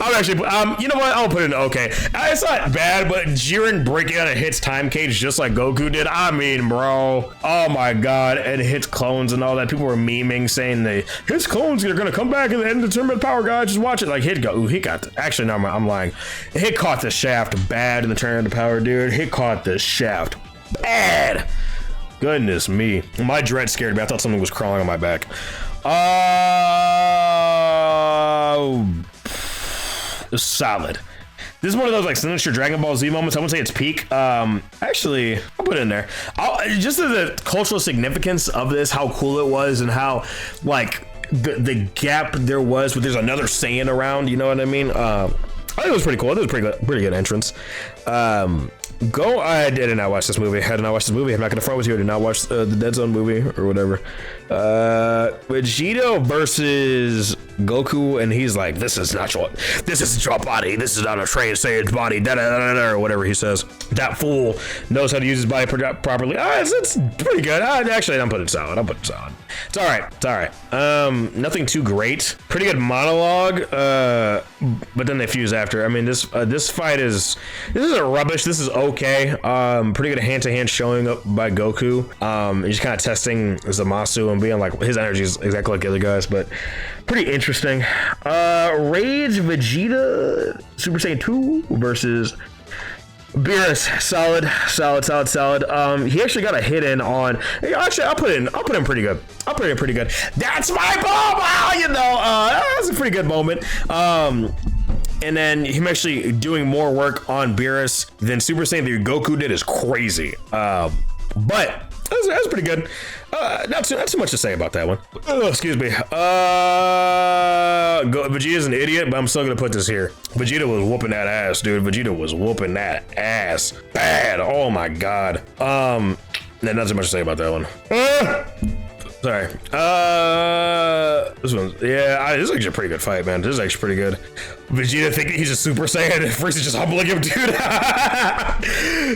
I'm actually, you know what? I'll put it in okay. It's not bad, but Jiren breaking out of Hit's time cage just like Goku did. I mean, bro. Oh my god. And Hit's clones and all that. People were memeing saying Hit's clones are gonna come back at the end of the tournament power, guys. Just watch it. Like Hit got. Ooh, Hit got. Actually, no, I'm lying. Hit caught the shaft bad in the tournament power, dude. Hit caught the shaft bad. Goodness me. My dread scared me. I thought something was crawling on my back. Solid. This is one of those like signature Dragon Ball Z moments. I wouldn't say it's peak. Actually, I'll put it in there. Just the cultural significance of this, how cool it was, and how like the gap there was. But there's another Saiyan around. You know what I mean? I think it was pretty cool. It was pretty good entrance. I did not watch this movie. I'm not gonna front with you. I did not watch the Dead Zone movie or whatever. Vegeta versus Goku, and he's like, this is not your body. This is not a trained Saiyan's body. Or whatever he says. That fool knows how to use his body properly. It's pretty good. Actually, I'm putting it solid. It's all right. Nothing too great. Pretty good monologue. But then they fuse after. I mean, this fight this isn't rubbish. This is okay. Pretty good hand-to-hand showing up by Goku. He's kind of testing Zamasu and being like, his energy is exactly like the other guys, but pretty interesting. Rage Vegeta Super Saiyan 2 versus Beerus. Solid. He actually got a hit in on. Actually, I'll put in pretty good. That's my ball. Wow, that was a pretty good moment. And then him actually doing more work on Beerus than Super Saiyan 3 Goku did is crazy. But that was pretty good. Not too much to say about that one. Excuse me. Vegeta's an idiot, but I'm still gonna put this here. Vegeta was whooping that ass, dude. Vegeta was whooping that ass bad. Oh my god. Not too much to say about that one. Sorry. This one's, this is actually a pretty good fight, man. This is actually pretty good. Vegeta thinking he's a Super Saiyan and Frieza's just humbling him, dude.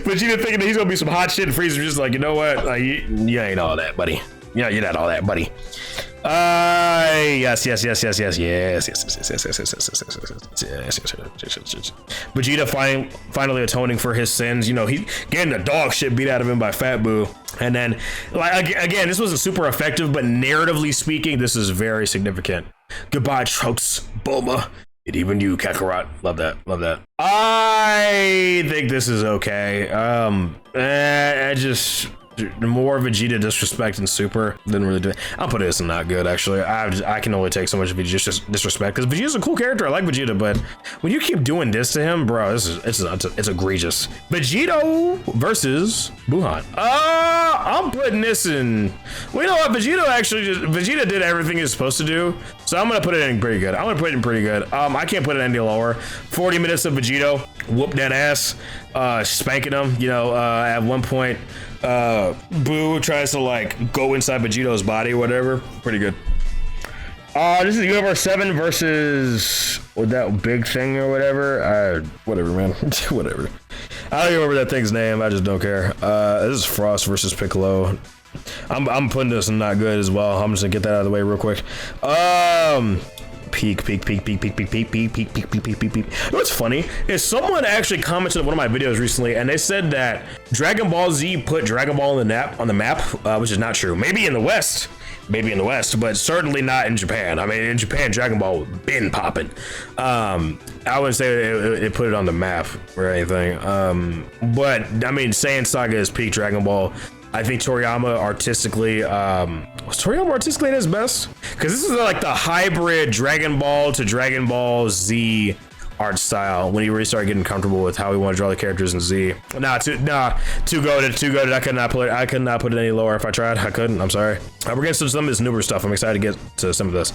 Vegeta thinking that he's gonna be some hot shit and Frieza's just like, you know what? You ain't all that, buddy. Yeah, you're not all that, buddy. Yes. Vegeta finally atoning for his sins. You know, he getting the dog shit beat out of him by Fat Boo. And then, like, again, this wasn't super effective, but narratively speaking, this is very significant. Goodbye, Trunks, Bulma, and even you, Kakarot. Love that. I think this is okay. More Vegeta disrespect in Super didn't really do it. I'll put this in not good, actually. I can only take so much Vegeta disrespect because Vegeta's a cool character. I like Vegeta, but when you keep doing this to him, bro, it's egregious. Vegito versus Buhan. I'm putting this in. Well, you know what? Vegeta did everything he's supposed to do, so I'm gonna put it in pretty good. I can't put it any lower. 40 minutes of Vegito whoop that ass, spanking him. You know, at one point. Boo tries to like go inside Vegito's body or whatever. Pretty good. This is Universe 7 versus that big thing or whatever. Whatever, man. Whatever. I don't even remember that thing's name. I just don't care. This is Frost versus Piccolo. I'm putting this in not good as well. I'm just gonna get that out of the way real quick. Peak. You know what's funny is someone actually commented on one of my videos recently, and they said that Dragon Ball Z put Dragon Ball on the map, which is not true. Maybe in the West, but certainly not in Japan. I mean, in Japan, Dragon Ball been popping. I wouldn't say it put it on the map or anything. But I mean, Saiyan Saga is peak Dragon Ball. I think Toriyama artistically, was Toriyama artistically at his best? Because this is like the hybrid Dragon Ball to Dragon Ball Z art style when he really started getting comfortable with how he wanted to draw the characters in Z. Too goated. I could not put it any lower if I tried. I couldn't. I'm sorry. We're getting to some of this newer stuff. I'm excited to get to some of this.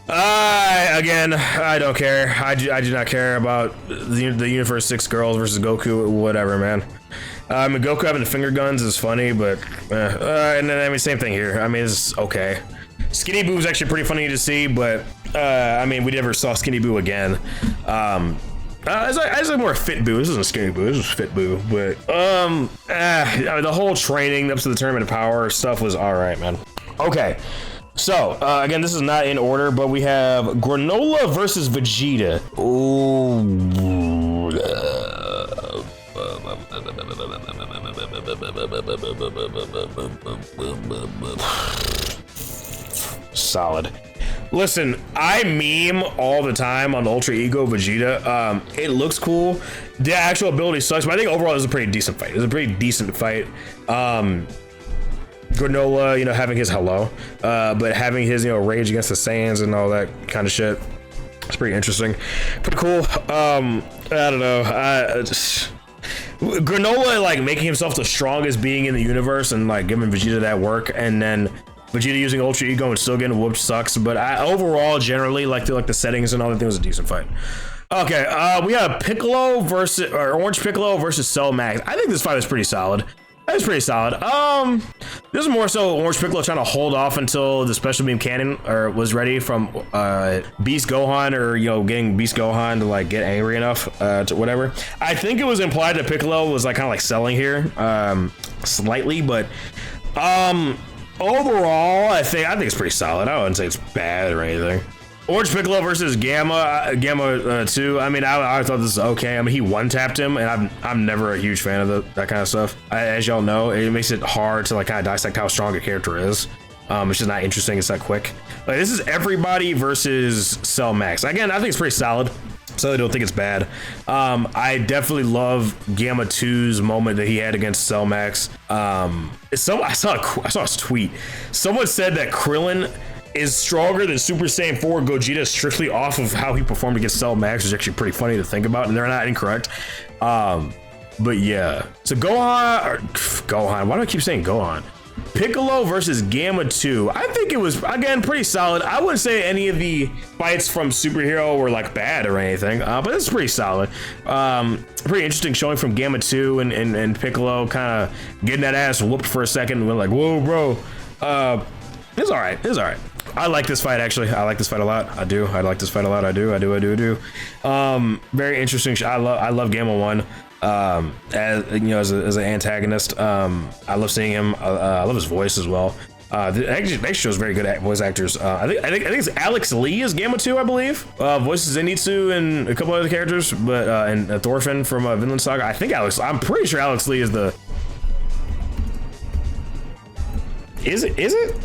Again, I don't care. I do not care about the Universe 6 girls versus Goku. Whatever, man. I mean, Goku having the finger guns is funny, but and then I mean, same thing here. I mean, it's okay. Skinny Boo was actually pretty funny to see, but I mean, we never saw Skinny Boo again. I was like more Fit Boo. This isn't Skinny Boo. This was Fit Boo. But I mean, the whole training up to the Tournament of Power stuff was all right, man. Okay, so again, this is not in order, but we have Granola versus Vegeta. Ooh. Solid. Listen, I meme all the time on the Ultra Ego Vegeta. It looks cool. The actual ability sucks, but I think overall it was a pretty decent fight. It was a pretty decent fight. Granola, you know, having his hello, but having his, you know, rage against the Saiyans and all that kind of shit. It's pretty interesting. Pretty cool. I don't know. Granola, like, making himself the strongest being in the universe and, like, giving Vegeta that work, and then Vegeta using Ultra Ego and still getting whooped sucks, but overall, generally, like the settings and all that thing was a decent fight. Okay, we got Piccolo versus, or Orange Piccolo versus Cell Max. I think this fight was pretty solid. That was pretty solid. This is more so Orange Piccolo trying to hold off until the Special Beam Cannon was ready from Beast Gohan, or, you know, getting Beast Gohan to, like, get angry enough to whatever. I think it was implied that Piccolo was, like, kind of like selling here, slightly, but overall, I think it's pretty solid. I wouldn't say it's bad or anything. Orange Piccolo versus Gamma 2. I mean, I thought this was okay. I mean, he one-tapped him, and I'm never a huge fan of that kind of stuff. As y'all know, it makes it hard to, like, kind of dissect how strong a character is. It's just not interesting. It's not quick. Like, this is everybody versus Cell Max. Again, I think it's pretty solid. So I don't think it's bad. I definitely love Gamma 2's moment that he had against Cell Max. I saw a tweet. Someone said that Krillin is stronger than Super Saiyan 4 Gogeta strictly off of how he performed against Cell Max, which is actually pretty funny to think about, and they're not incorrect. But yeah. So Gohan, why do I keep saying Gohan? Piccolo versus Gamma 2. I think it was, again, pretty solid. I wouldn't say any of the fights from Superhero were, like, bad or anything, but it's pretty solid. Pretty interesting showing from Gamma 2 and Piccolo kind of getting that ass whooped for a second and went like, whoa, bro. It's all right. It's all right. I like this fight, actually. I like this fight a lot. I do. I like this fight a lot. I do. Very interesting. I love Gamma 1. As you know, as an antagonist. I love seeing him. I love his voice as well. Actually shows very good voice actors. I think it's Alex Lee is Gamma 2, I believe. Voices Zenitsu and a couple other characters, but and Thorfinn from Vinland Saga. I'm pretty sure Alex Lee is the. Is it?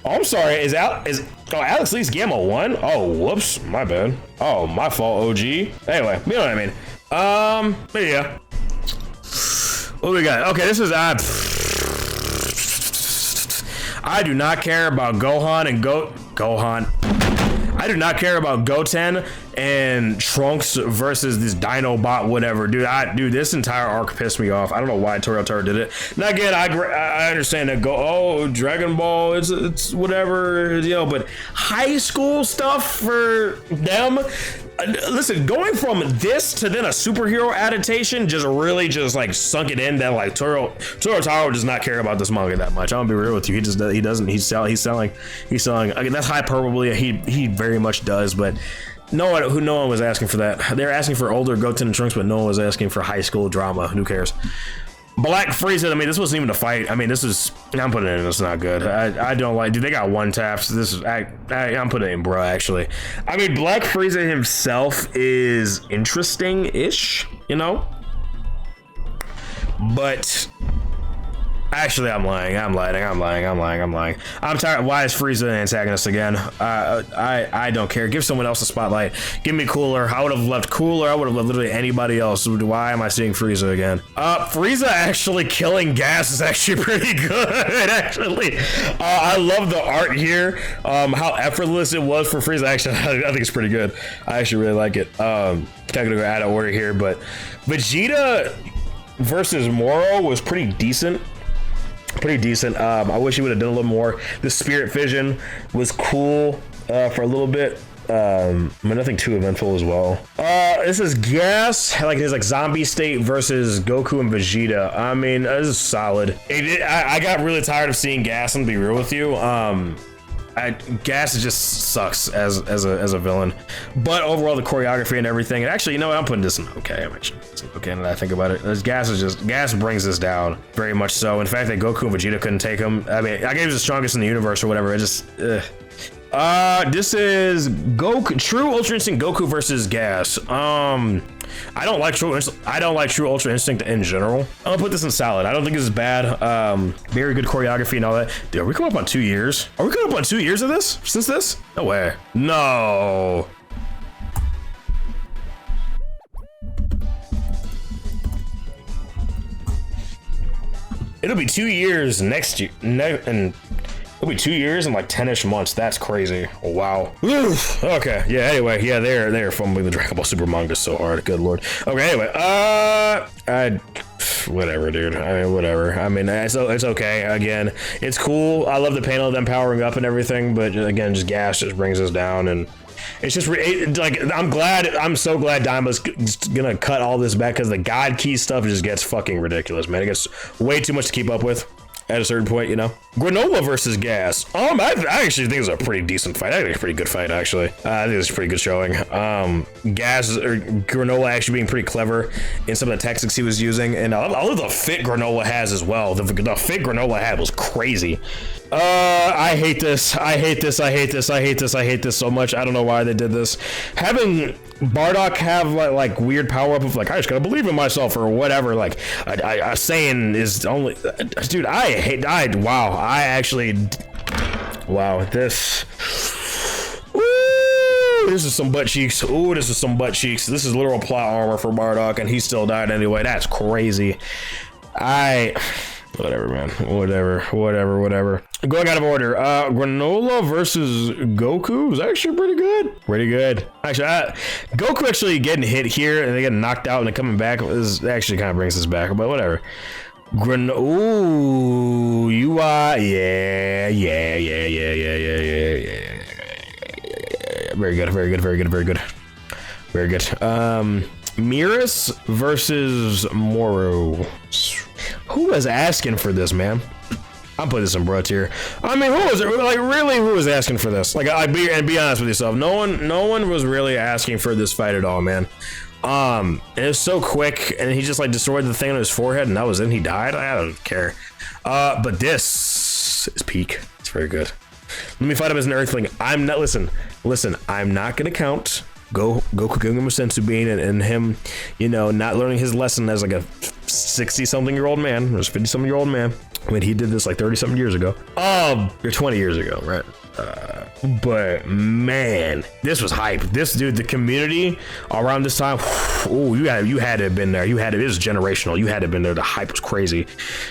Oh, I'm sorry. Alex Lee's Gamma 1? Oh, whoops. My bad. Oh, my fault, OG. Anyway, you know what I mean. But yeah. What do we got? Okay, this is I do not care about Gohan and Gohan. I do not care about Goten and Trunks versus this Dinobot, whatever, dude. This entire arc pissed me off. I don't know why Toriyama did it. Now again, I understand that Dragon Ball, it's whatever, you know, but high school stuff for them. Listen, going from this to then a superhero adaptation just really just like sunk it in that like Toriyama does not care about this manga that much. I'm gonna be real with you. He doesn't. He's selling. Again, that's hyperbole. He very much does, but no one was asking for that. They're asking for older Goten and Trunks, but no one was asking for high school drama. Who cares? Black Frieza, I mean, this wasn't even a fight. I mean, I'm putting it in, it's not good. I don't like, dude, they got one taps. I'm putting it in, bro, actually. I mean, Black Frieza himself is interesting-ish, you know? But actually, I'm lying. I'm tired. Why is Frieza an antagonist again? I don't care. Give someone else a spotlight. Give me Cooler. I would have left Cooler. I would have left literally anybody else. Why am I seeing Frieza again? Frieza actually killing Gas is actually pretty good, actually. I love the art here. How effortless it was for Frieza. Actually, I think it's pretty good. I actually really like it. Kind of gonna go out of order here, but Vegeta versus Moro was pretty decent. I wish he would have done a little more. The Spirit Vision was cool for a little bit. but nothing too eventful as well. This is Gas, like his like zombie state versus Goku and Vegeta. I mean, this is solid. I got really tired of seeing Gas, and to be real with you. Gas just sucks as a villain, but overall the choreography and everything. And actually, you know what? I'm putting this in okay. I'm actually okay. Now that I think about it, Gas brings this down very much so. In fact, that Goku and Vegeta couldn't take him. I mean, I gave him the strongest in the universe or whatever. It just. This is Goku, True Ultra Instinct Goku versus Gas. I don't like True Ultra Instinct in general. I'm gonna put this in solid. I don't think this is bad. Very good choreography and all that. Dude, are we coming up on 2 years? Are we coming up on 2 years of this? Since this? No way. No. It'll be 2 years next year. And it'll be 2 years and like 10-ish months. That's crazy. Oh, wow. Oof. Okay. Yeah. Anyway. Yeah. They're fumbling the Dragon Ball Super manga so hard. Good lord. Okay. Anyway. Whatever, dude. I mean, whatever. I mean, it's okay. Again, it's cool. I love the panel of them powering up and everything, but again, just Gas just brings us down, and it's just like I'm so glad Daima's gonna cut all this back, because the God Key stuff just gets fucking ridiculous, man. It gets way too much to keep up with at a certain point, you know. Granola versus Gas. I actually think it's a pretty decent fight. I think it's a pretty good fight, actually. I think it's a pretty good showing. Gas or Granola actually being pretty clever in some of the tactics he was using, and I love the fit Granola has as well. The fit Granola had was crazy. I hate this. I hate this. I hate this. I hate this. I hate this so much. I don't know why they did this. Having Bardock have like weird power up of like, I just gotta believe in myself or whatever. Like a saying is only, dude. Wow. This. Ooh, this is some butt cheeks. Ooh, this is some butt cheeks. This is literal plot armor for Bardock, and he still died anyway. That's crazy. Whatever, man. Whatever. Going out of order. Granola versus Goku is actually pretty good. Actually, Goku actually getting hit here and they get knocked out and then coming back is actually kind of brings us back, but whatever. Ooh, you are, yeah. Very good. Miras versus Moro. Who was asking for this, man? I'm putting this in bro tier. I mean, who was asking for this? Like, be honest with yourself. No one was really asking for this fight at all, man. It was so quick, and he just like destroyed the thing on his forehead, and that was it. He died. I don't care. But this is peak. It's very good. Let me fight him as an Earthling. I'm not. Listen. I'm not gonna count Goku giving him a sensu bean and him, you know, not learning his lesson as like a 60-something-year-old man, or 50-something-year-old man. I mean, he did this like 30-something years ago. Or 20 years ago, right? But man, this was hype. This dude, the community around this time, oh, you had to have been there. It was generational. You had to have been there. The hype was crazy.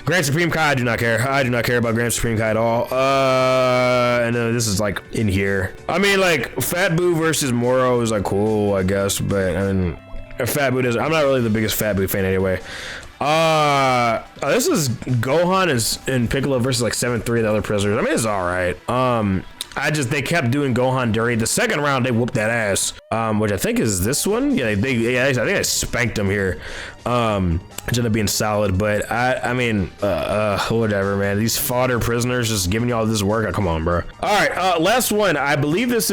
Grand Supreme Kai, I do not care. I do not care about Grand Supreme Kai at all. And this is like in here. I mean, like Fat Boo versus Moro is like cool, I guess, but I mean, Fat Boo doesn't. I'm not really the biggest Fat Boo fan anyway. This is Gohan and Piccolo versus like 7-3 the other prisoners. I mean, it's all right. They kept doing Gohan during the second round. They whooped that ass. Which I think is this one. Yeah, I think I spanked them here. It ended up being solid, but I mean, whatever, man. These fodder prisoners just giving you all this work. Oh, come on, bro. All right, last one. I believe that's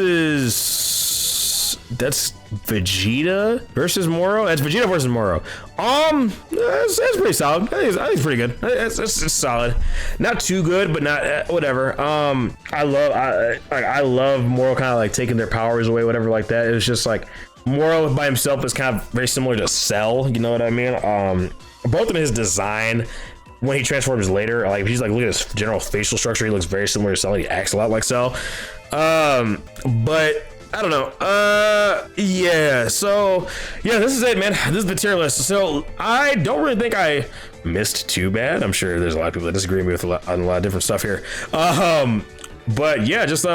Vegeta versus Moro. That's Vegeta versus Moro. That's pretty solid. I think it's pretty good. It's solid. Not too good, but not whatever. I love Moro kind of like taking their powers away, whatever like that. It was just like Moro by himself is kind of very similar to Cell. You know what I mean? Both of his design. When he transforms later, like he's like, look at his general facial structure. He looks very similar to Cell. He acts a lot like Cell. But I don't know. Yeah. So, yeah, this is it, man. This is the tier list. So, I don't really think I missed too bad. I'm sure there's a lot of people that disagree with me on a lot of different stuff here. But yeah, just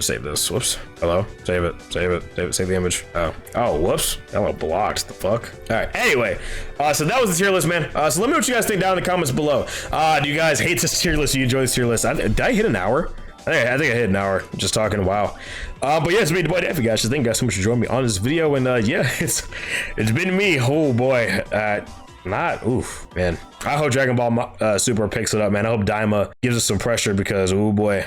save this. Whoops. Hello. Save it. Save the image. Oh, whoops. Hello, blocked. The fuck. All right. Anyway, so that was the tier list, man. So let me know what you guys think down in the comments below. Do you guys hate this tier list? Do you enjoy this tier list? Did I hit an hour? I think I hit an hour just talking. Wow. But yeah, it's been the boy Daffy, guys. So thank you guys so much for joining me on this video. And yeah, it's been me. Oh boy. Oof, man. I hope Dragon Ball Super picks it up, man. I hope Daima gives us some pressure because, oh boy.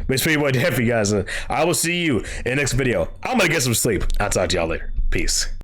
But it's been your boy Daffy, guys. I will see you in the next video. I'm gonna get some sleep. I'll talk to y'all later. Peace.